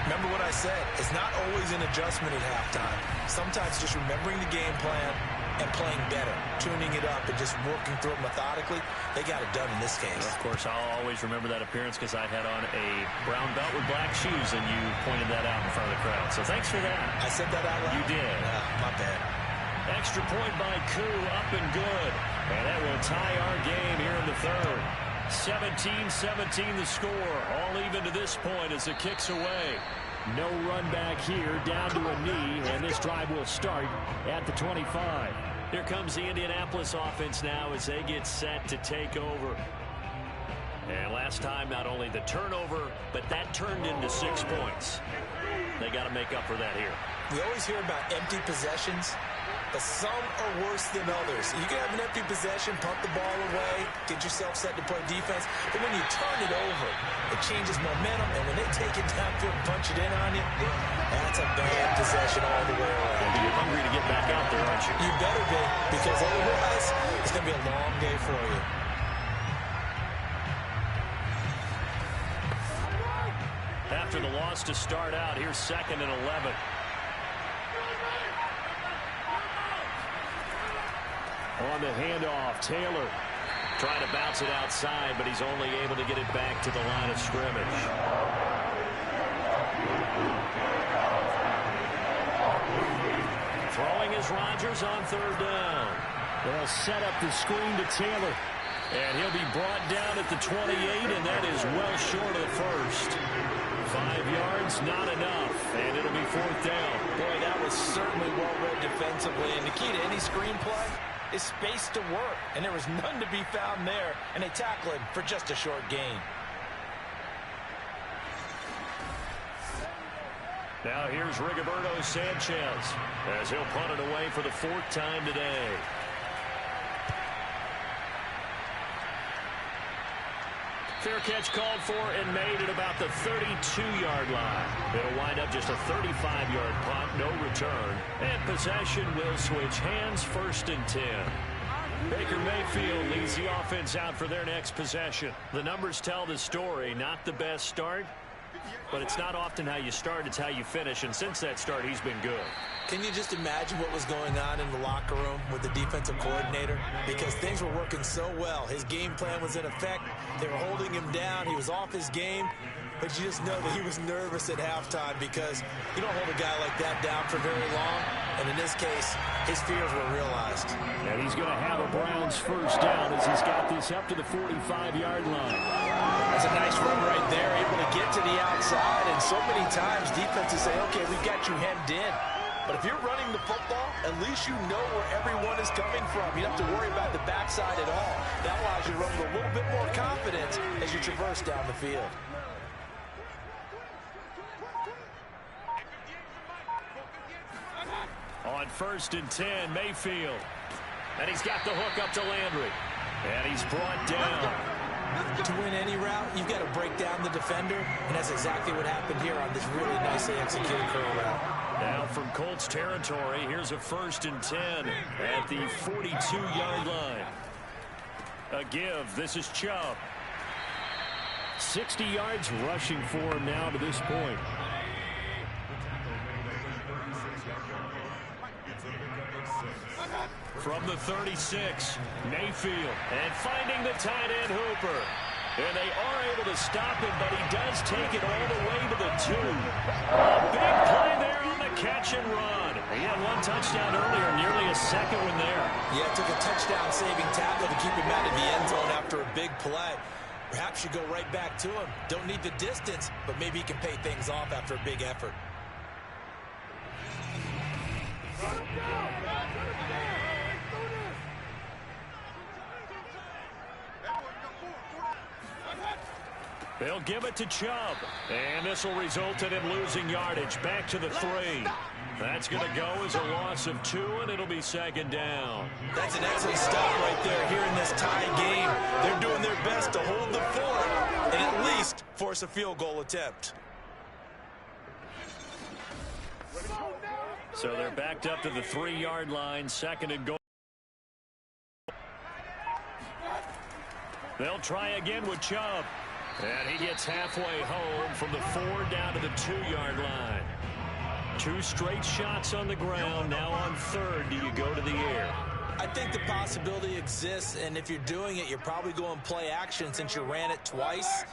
remember what I said. It's not always an adjustment at halftime. Sometimes just remembering the game plan and playing better, tuning it up and just working through it methodically. They got it done in this case. Well, of course, I'll always remember that appearance because I had on a brown belt with black shoes, and you pointed that out in front of the crowd. So thanks for that. I said that out loud? You did. My bad. Extra point by Koo, up and good. And that will tie our game here in the third. 17-17 the score. All even to this point as it kicks away. No run back here, down to a knee, and this drive will start at the 25. Here comes the Indianapolis offense now as they get set to take over. And last time, not only the turnover, but that turned into 6 points. They got to make up for that here. We always hear about empty possessions, but some are worse than others. You can have an empty possession, punt the ball away, get yourself set to play defense, but when you turn it over, it changes momentum, and when they take it downfield and punch it in on you, that's a bad possession all the way around. And you're hungry to get back out there, aren't you? You better be, because otherwise, it's going to be a long day for you. After the loss to start out, here's 2nd and 11. On the handoff, Taylor trying to bounce it outside, but he's only able to get it back to the line of scrimmage. Throwing is Rodgers on 3rd down. They'll set up the screen to Taylor. And he'll be brought down at the 28, and that is well short of the first. 5 yards, not enough, and it'll be 4th down. Boy, that was certainly well read defensively, and the key to any screenplay is space to work, and there was none to be found there, and they tackle him for just a short gain. Now here's Rigoberto Sanchez as he'll punt it away for the 4th time today. Fair catch called for and made at about the 32-yard line. It'll wind up just a 35-yard punt, no return. And possession will switch hands, 1st and 10. Baker Mayfield leads the offense out for their next possession. The numbers tell the story. Not the best start, but it's not often how you start, it's how you finish. And since that start, he's been good. Can you just imagine what was going on in the locker room with the defensive coordinator? Because things were working so well. His game plan was in effect. They were holding him down. He was off his game. But you just know that he was nervous at halftime because you don't hold a guy like that down for very long. And in this case, his fears were realized. And he's going to have a Browns 1st down as he's got this up to the 45-yard line. That's a nice run right there, able to get to the outside. And so many times defenses say, okay, we've got you hemmed in. But if you're running the football, at least you know where everyone is coming from. You don't have to worry about the backside at all. That allows you to run with a little bit more confidence as you traverse down the field. On 1st and 10, Mayfield. And he's got the hook up to Landry. And he's brought down. To win any route, you've got to break down the defender, and that's exactly what happened here on this really nicely executed curl route. Now from Colts territory, here's a 1st and 10 at the 42-yard line. A give. This is Chubb. 60 yards rushing for him now to this point. From the 36, Mayfield. And finding the tight end, Hooper. And they are able to stop him, but he does take it all the way to the 2. A big play there on the catch and run. He had 1 touchdown earlier, nearly a 2nd one there. Yeah, it took a touchdown-saving tackle to keep him out of the end zone after a big play. Perhaps you go right back to him. Don't need the distance, but maybe he can pay things off after a big effort. They'll give it to Chubb. And this will result in him losing yardage. Back to the 3. That's going to go as a loss of 2, and it'll be 2nd down. That's an excellent stop right there here in this tie game. They're doing their best to hold the fort and at least force a field goal attempt. So they're backed up to the 3-yard line, 2nd and goal. They'll try again with Chubb. And he gets halfway home from the 4 down to the 2-yard line. 2 straight shots on the ground. Now on 3rd, do you go to the air? I think the possibility exists, and if you're doing it, you're probably going play action since you ran it twice.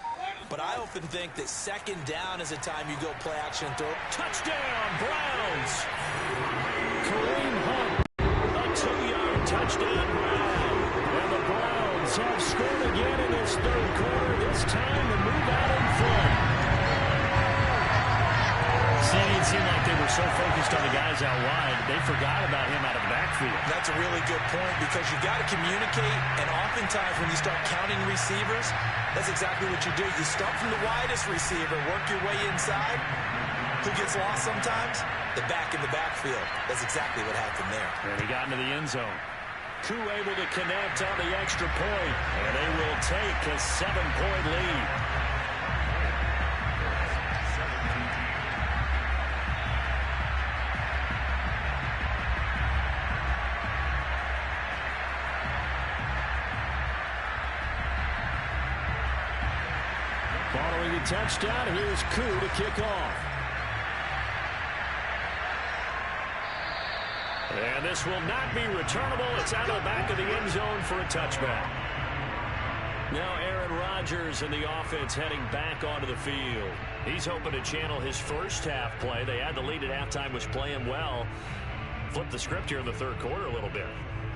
But I often think that 2nd down is the time you go play action and throw. Touchdown, Browns! Kareem Hunt touchdown Brown. And the Browns have scored again in this third quarter. This time to move out in front. It seemed like they were so focused on the guys out wide, they forgot about him out of the backfield. That's a really good point because you got to communicate, and oftentimes when you start counting receivers, that's exactly what you do. You start from the widest receiver, work your way inside. Who gets lost sometimes? The back in the backfield. That's exactly what happened there. And he got into the end zone. Koo able to connect on the extra point, and they will take a 7-point lead. Following a touchdown, here's Koo to kick off. And this will not be returnable. It's out of the back of the end zone for a touchback. Now Aaron Rodgers and the offense heading back onto the field. He's hoping to channel his first half play. They had the lead at halftime, was playing well. Flip the script here in the third quarter a little bit.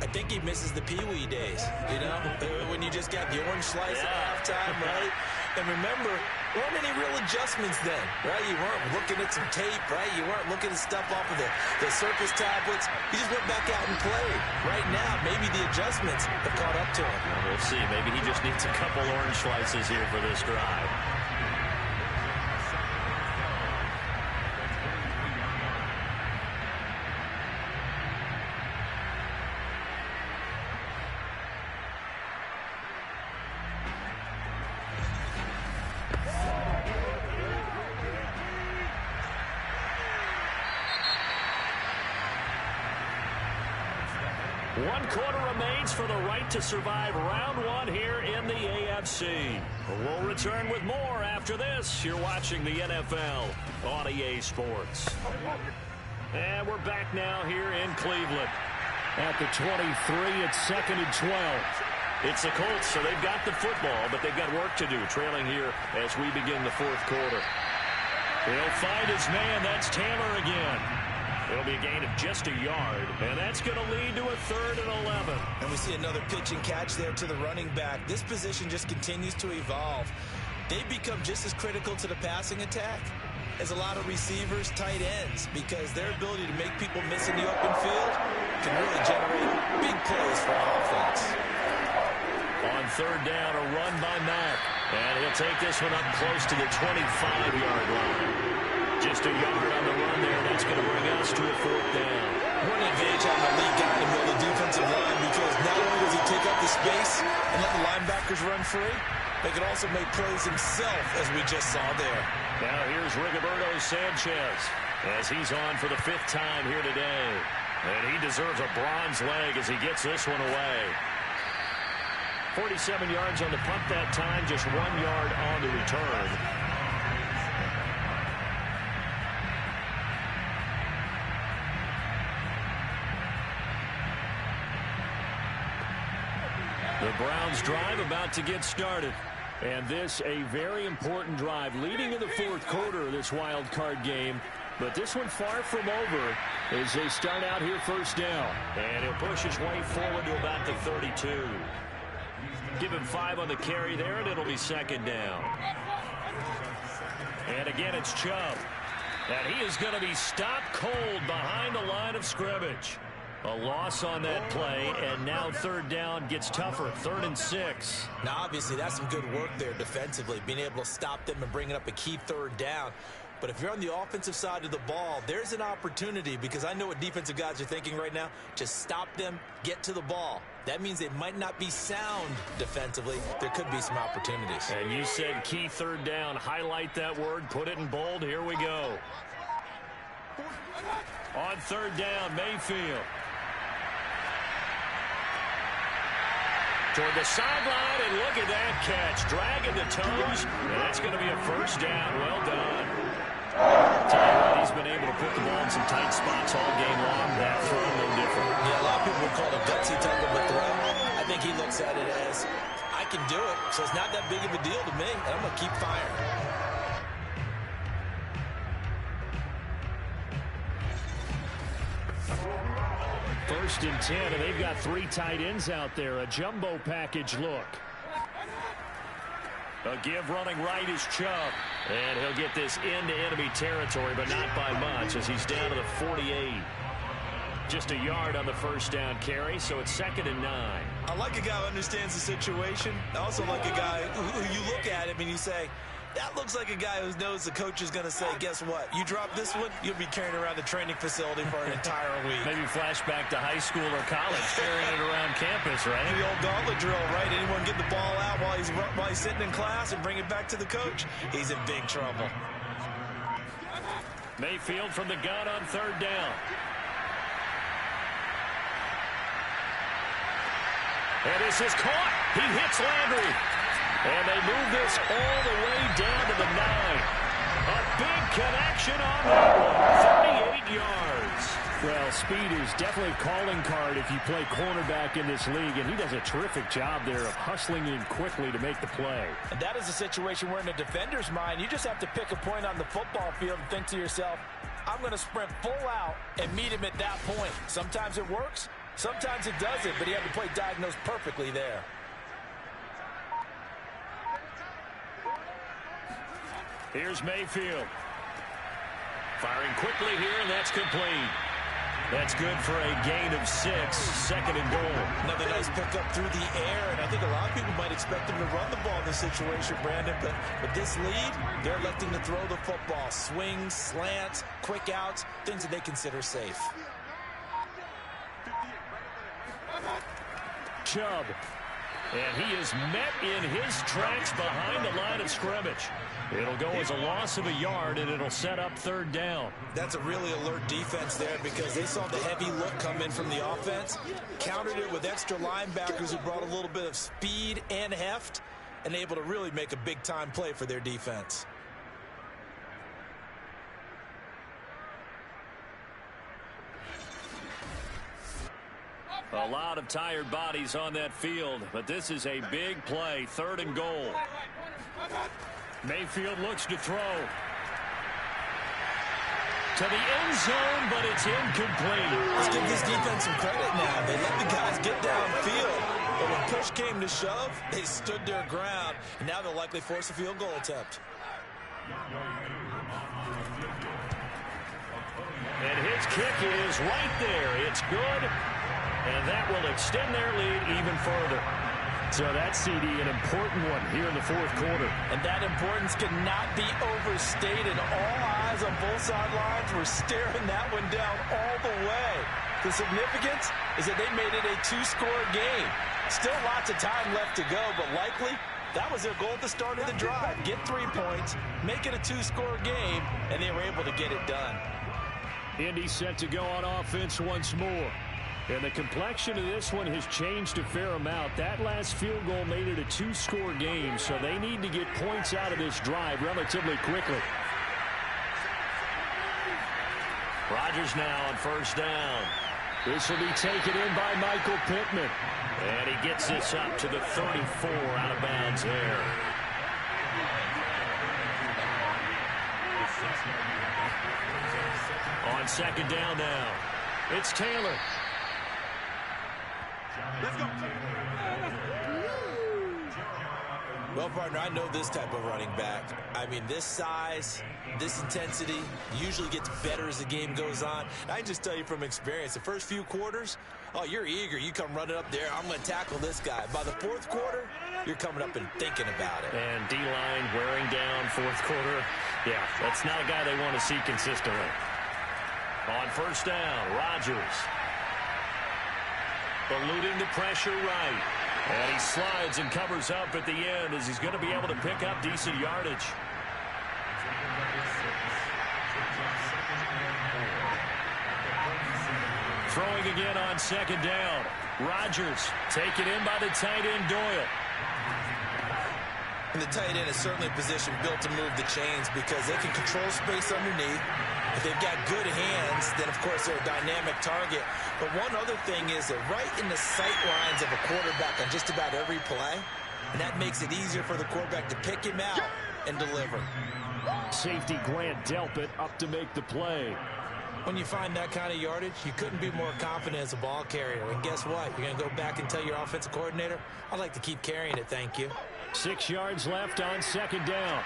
I think he misses the Pee-wee days, you know, when you just got the orange slice at halftime, right? And remember, there weren't any real adjustments then, right? You weren't looking at some tape, right? You weren't looking at stuff off of the surface tablets. You just went back out and played. Right now, maybe the adjustments have caught up to him. Well, we'll see. Maybe he just needs a couple orange slices here for this drive. One quarter remains for the right to survive round one here in the AFC. We'll return with more after this. You're watching the NFL on EA Sports. And we're back now here in Cleveland. At the 23, it's 2nd and 12. It's the Colts, so they've got the football, but they've got work to do, trailing here as we begin the fourth quarter. He'll find his man. That's Taylor again. It'll be a gain of just a yard, and that's going to lead to a 3rd and 11. And we see another pitch and catch there to the running back. This position just continues to evolve. They've become just as critical to the passing attack as a lot of receivers, tight ends, because their ability to make people miss in the open field can really generate big plays for our offense. On 3rd down, a run by Mack. And he'll take this one up close to the 25-yard line. Just a yard on the run there. That's going to bring us to a 4th down. What an advantage on the lead guy in the middle of the defensive line, because not only does he take up the space and let the linebackers run free, but he can also make plays himself, as we just saw there. Now here's Rigoberto Sanchez as he's on for the 5th time here today. And he deserves a bronze leg as he gets this one away. 47 yards on the punt that time, just 1 yard on the return. The Browns drive about to get started. And this a very important drive leading in the fourth quarter of this wild card game. But this one far from over as they start out here 1st down. And he'll push his way forward to about the 32. Give him 5 on the carry there, and it'll be 2nd down. And again, it's Chubb. And he is going to be stopped cold behind the line of scrimmage. A loss on that play, and now 3rd down gets tougher, 3rd and 6. Now, obviously, that's some good work there defensively, being able to stop them and bringing up a key 3rd down. But if you're on the offensive side of the ball, there's an opportunity, because I know what defensive guys are thinking right now. Just stop them, get to the ball. That means they might not be sound defensively. There could be some opportunities. And you said key 3rd down. Highlight that word, put it in bold. Here we go. On 3rd down, Mayfield. Toward the sideline, and look at that catch. Dragging the toes, and that's going to be a 1st down. Well done. Tell you what, he's been able to put the ball in some tight spots all game long. That throw, no different. Yeah, a lot of people would call it a gutsy type of a throw. I think he looks at it as, I can do it, so it's not that big of a deal to me, and I'm going to keep firing. 1st and 10, and they've got 3 tight ends out there. A jumbo package look. A give running right is Chubb. And he'll get this into enemy territory, but not by much as he's down to the 48. Just a yard on the 1st down carry, so it's 2nd and 9. I like a guy who understands the situation. I also like a guy who you look at him and you say, that looks like a guy who knows the coach is going to say, guess what? You drop this one, you'll be carrying around the training facility for an entire week. Maybe flashback to high school or college, carrying it around campus, right? The old gauntlet drill, right? Anyone get the ball out while he's sitting in class and bring it back to the coach? He's in big trouble. Mayfield from the gun on 3rd down. And this is caught. He hits Landry. And they move this all the way down to the 9. A big connection on that one. 38 yards. Well, speed is definitely a calling card if you play cornerback in this league, and he does a terrific job there of hustling in quickly to make the play. And that is a situation where in a defender's mind, you just have to pick a point on the football field and think to yourself, I'm going to sprint full out and meet him at that point. Sometimes it works, sometimes it doesn't, but he had the play diagnosed perfectly there. Here's Mayfield. Firing quickly here, and that's complete. That's good for a gain of 6, 2nd and goal. Another nice pickup through the air, and I think a lot of people might expect him to run the ball in this situation, Brandon, but with this lead, they're electing to throw the football. Swings, slants, quick outs, things that they consider safe. Chubb. And he is met in his tracks behind the line of scrimmage. It'll go as a loss of a yard, and it'll set up 3rd down. That's a really alert defense there because they saw the heavy look come in from the offense, countered it with extra linebackers who brought a little bit of speed and heft, and able to really make a big-time play for their defense. A lot of tired bodies on that field, but this is a big play, 3rd and goal. Mayfield looks to throw. To the end zone, but it's incomplete. Let's give this defense some credit now. They let the guys get downfield, but when push came to shove, they stood their ground, and now they'll likely force a field goal attempt. And his kick is right there. It's good. And that will extend their lead even further. So that CD, an important one here in the 4th quarter. And that importance cannot be overstated. All eyes on both sidelines were staring that one down all the way. The significance is that they made it a 2-score game. Still lots of time left to go, but likely that was their goal at the start of the drive. Get 3 points, make it a 2-score game, and they were able to get it done. Indy set to go on offense once more. And the complexion of this one has changed a fair amount. That last field goal made it a 2-score game, so they need to get points out of this drive relatively quickly. Rodgers now on 1st down. This will be taken in by Michael Pittman. And he gets this up to the 34 out of bounds there. On 2nd down now, it's Taylor. Let's go. Well, partner, I know this type of running back. I mean, this size, this intensity usually gets better as the game goes on. I can just tell you from experience, the first few quarters, oh, you're eager. You come running up there. I'm going to tackle this guy. By the 4th quarter, you're coming up and thinking about it. And D-line wearing down 4th quarter. Yeah, that's not a guy they want to see consistently. On 1st down, Rodgers. Eluding the pressure right. And he slides and covers up at the end as he's going to be able to pick up decent yardage. Throwing again on 2nd down. Rodgers taken in by the tight end Doyle. And the tight end is certainly a position built to move the chains because they can control space underneath. If they've got good hands, then, of course, they're a dynamic target. But one other thing is that right in the sight lines of a quarterback on just about every play, and that makes it easier for the quarterback to pick him out and deliver. Safety Grant Delpit up to make the play. When you find that kind of yardage, you couldn't be more confident as a ball carrier. And guess what? You're going to go back and tell your offensive coordinator, I'd like to keep carrying it, thank you. 6 yards left on second down.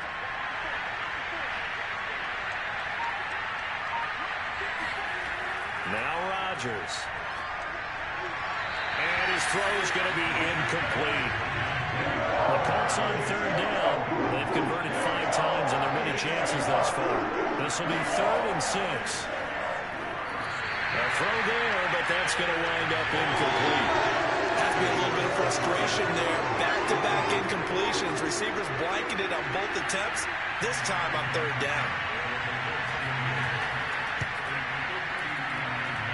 Now Rodgers. And his throw is going to be incomplete. The Colts on third down. They've converted 5 times on their many chances thus far. This will be 3rd and 6. A throw there, but that's going to wind up incomplete. Has to be a little bit of frustration there. Back-to-back incompletions. Receivers blanketed on both attempts. This time on third down.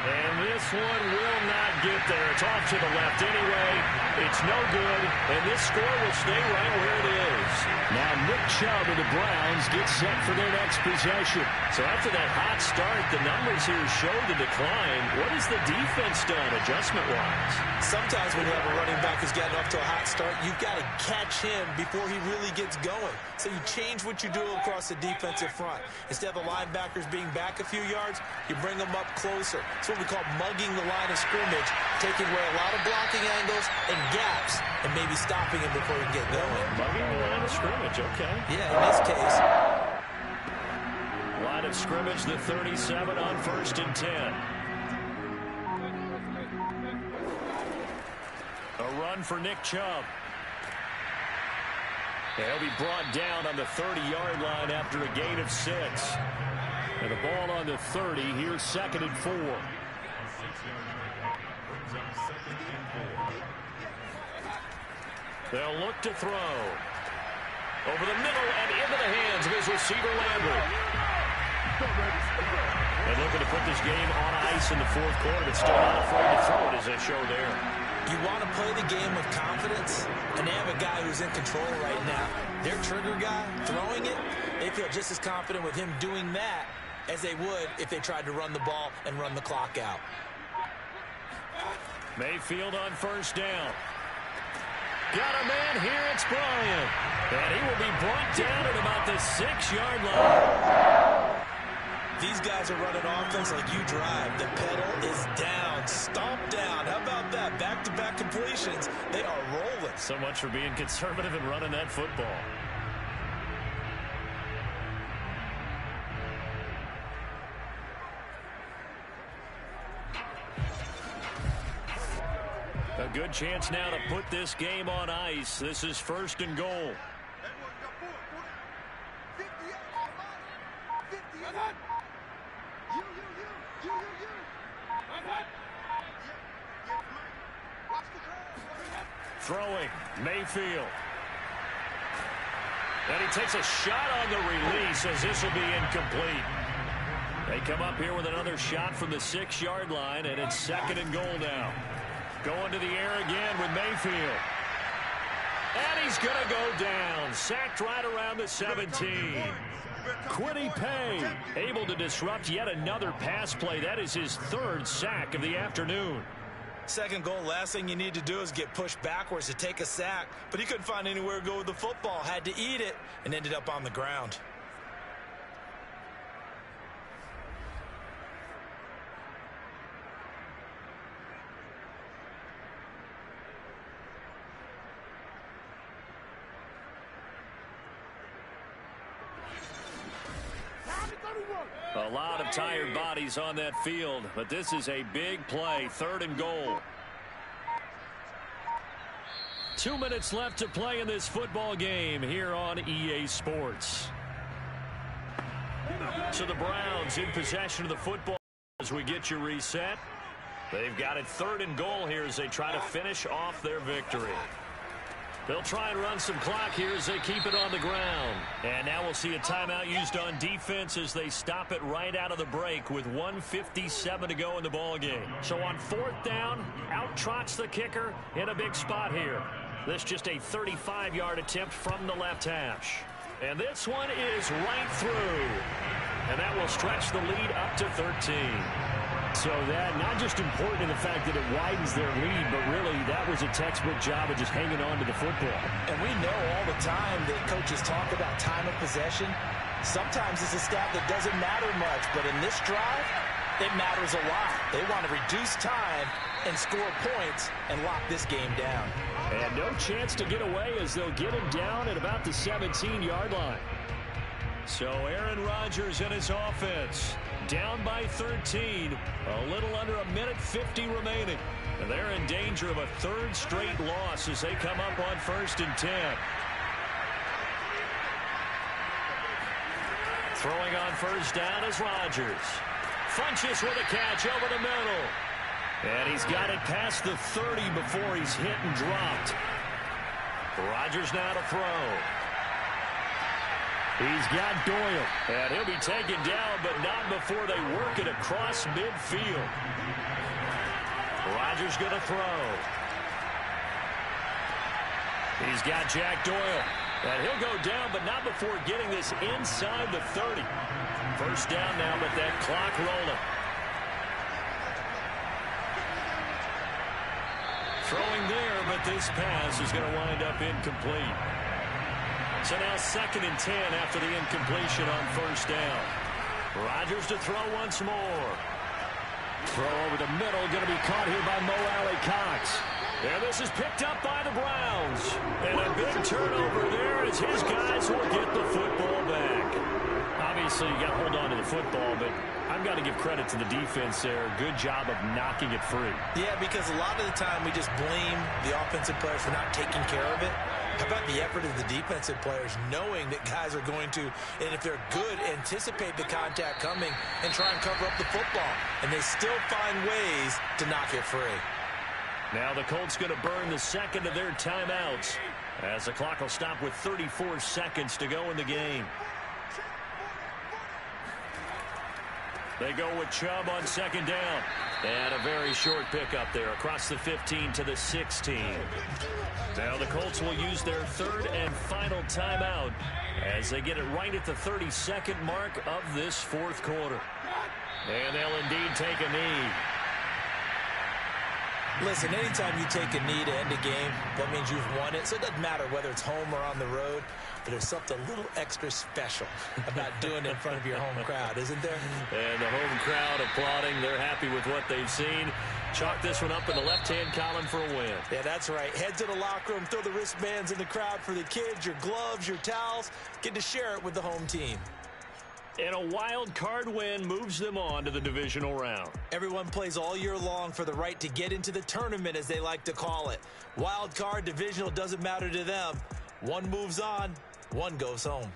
And this one will not get there. It's off to the left anyway. It's no good, and this score will stay right where it is. Now Nick Chubb of the Browns gets set for their next possession. So after that hot start, the numbers here show the decline. What has the defense done adjustment-wise? Sometimes when you have a running back who's gotten off to a hot start, you've got to catch him before he really gets going. So you change what you do across the defensive front. Instead of the linebackers being back a few yards, you bring them up closer. It's what we call mugging the line of scrimmage, taking away a lot of blocking angles and gaps, and maybe stopping him before he can get going. Mugging the line of scrimmage, okay. Yeah, in this case. Line of scrimmage, the 37 on 1st and 10. A run for Nick Chubb. He'll be brought down on the 30-yard line after a gain of 6. And the ball on the 30, here's 2nd and 4. They'll look to throw. Over the middle and into the hands of his receiver, Landry. And looking to put this game on ice in the 4th quarter, but still not afraid to throw it, as they show there. You want to play the game with confidence, and they have a guy who's in control right now. Their trigger guy, throwing it, they feel just as confident with him doing that as they would if they tried to run the ball and run the clock out. Mayfield on 1st down. Got a man here, it's Bryant. And he will be brought down at about the 6-yard line. These guys are running offense like you drive. The pedal is down, stomp down. How about that? Back-to-back completions. They are rolling. So much for being conservative and running that football. A good chance now to put this game on ice. This is 1st and goal. Throwing, Mayfield. And he takes a shot on the release as this will be incomplete. They come up here with another shot from the 6-yard line, and it's 2nd and goal now. Going to the air again with Mayfield. And he's going to go down. Sacked right around the 17. Quiddy Pay able to disrupt yet another pass play. That is his 3rd sack of the afternoon. 2nd goal, last thing you need to do is get pushed backwards to take a sack. But he couldn't find anywhere to go with the football. Had to eat it and ended up on the ground. A lot of tired bodies on that field, but this is a big play. 3rd and goal. 2 minutes left to play in this football game here on EA Sports. So the Browns in possession of the football as we get you reset. They've got it 3rd and goal here as they try to finish off their victory. They'll try and run some clock here as they keep it on the ground. And now we'll see a timeout used on defense as they stop it right out of the break with 1:57 to go in the ball game. So on 4th down, out trots the kicker in a big spot here. This just a 35-yard attempt from the left hash. And this one is right through. And that will stretch the lead up to 13. So that not just important in the fact that it widens their lead, but really that was a textbook job of just hanging on to the football. And we know all the time that coaches talk about time of possession. Sometimes it's a stat that doesn't matter much, but in this drive, It matters a lot. They want to reduce time and score points and lock this game down. And no chance to get away as they'll get him down at about the 17-yard line. So Aaron Rodgers and his offense down by 13. A little under a minute 50 remaining. And they're in danger of a third straight loss as they come up on 1st and 10. Throwing on 1st down is Rodgers. Funches with a catch over the middle. And he's got it past the 30 before he's hit and dropped. Rodgers now to throw. He's got Doyle. And he'll be taken down, but not before they work it across midfield. Rodgers going to throw. He's got Jack Doyle. And he'll go down, but not before getting this inside the 30. 1st down now, but that clock rolling. Throwing there, but this pass is going to wind up incomplete. So now 2nd and 10 after the incompletion on 1st down. Rodgers to throw once more. Throw over the middle, going to be caught here by Mo Alley-Cox. And this is picked up by the Browns. And a big turnover there as his guys will get the football back. Obviously, you got to hold on to the football, but I've got to give credit to the defense there. Good job of knocking it free. Yeah, because a lot of the time we just blame the offensive players for not taking care of it. How about the effort of the defensive players knowing that guys are going to, and if they're good, anticipate the contact coming and try and cover up the football. And they still find ways to knock it free. Now the Colts going to burn the 2nd of their timeouts as the clock will stop with 34 seconds to go in the game. They go with Chubb on 2nd down. And a very short pickup there across the 15 to the 16. Now the Colts will use their 3rd and final timeout as they get it right at the 32nd mark of this 4th quarter. And they'll indeed take a knee. Listen, anytime you take a knee to end a game, that means you've won it. So it doesn't matter whether it's home or on the road, but there's something a little extra special about doing it in front of your home crowd, isn't there? And the home crowd applauding. They're happy with what they've seen. Chalk this one up in the left-hand column for a win. Yeah, that's right. Head to the locker room, throw the wristbands in the crowd for the kids, your gloves, your towels. Get to share it with the home team. And a wild card win moves them on to the divisional round. Everyone plays all year long for the right to get into the tournament, as they like to call it. Wild card, divisional, doesn't matter to them. One moves on, one goes home.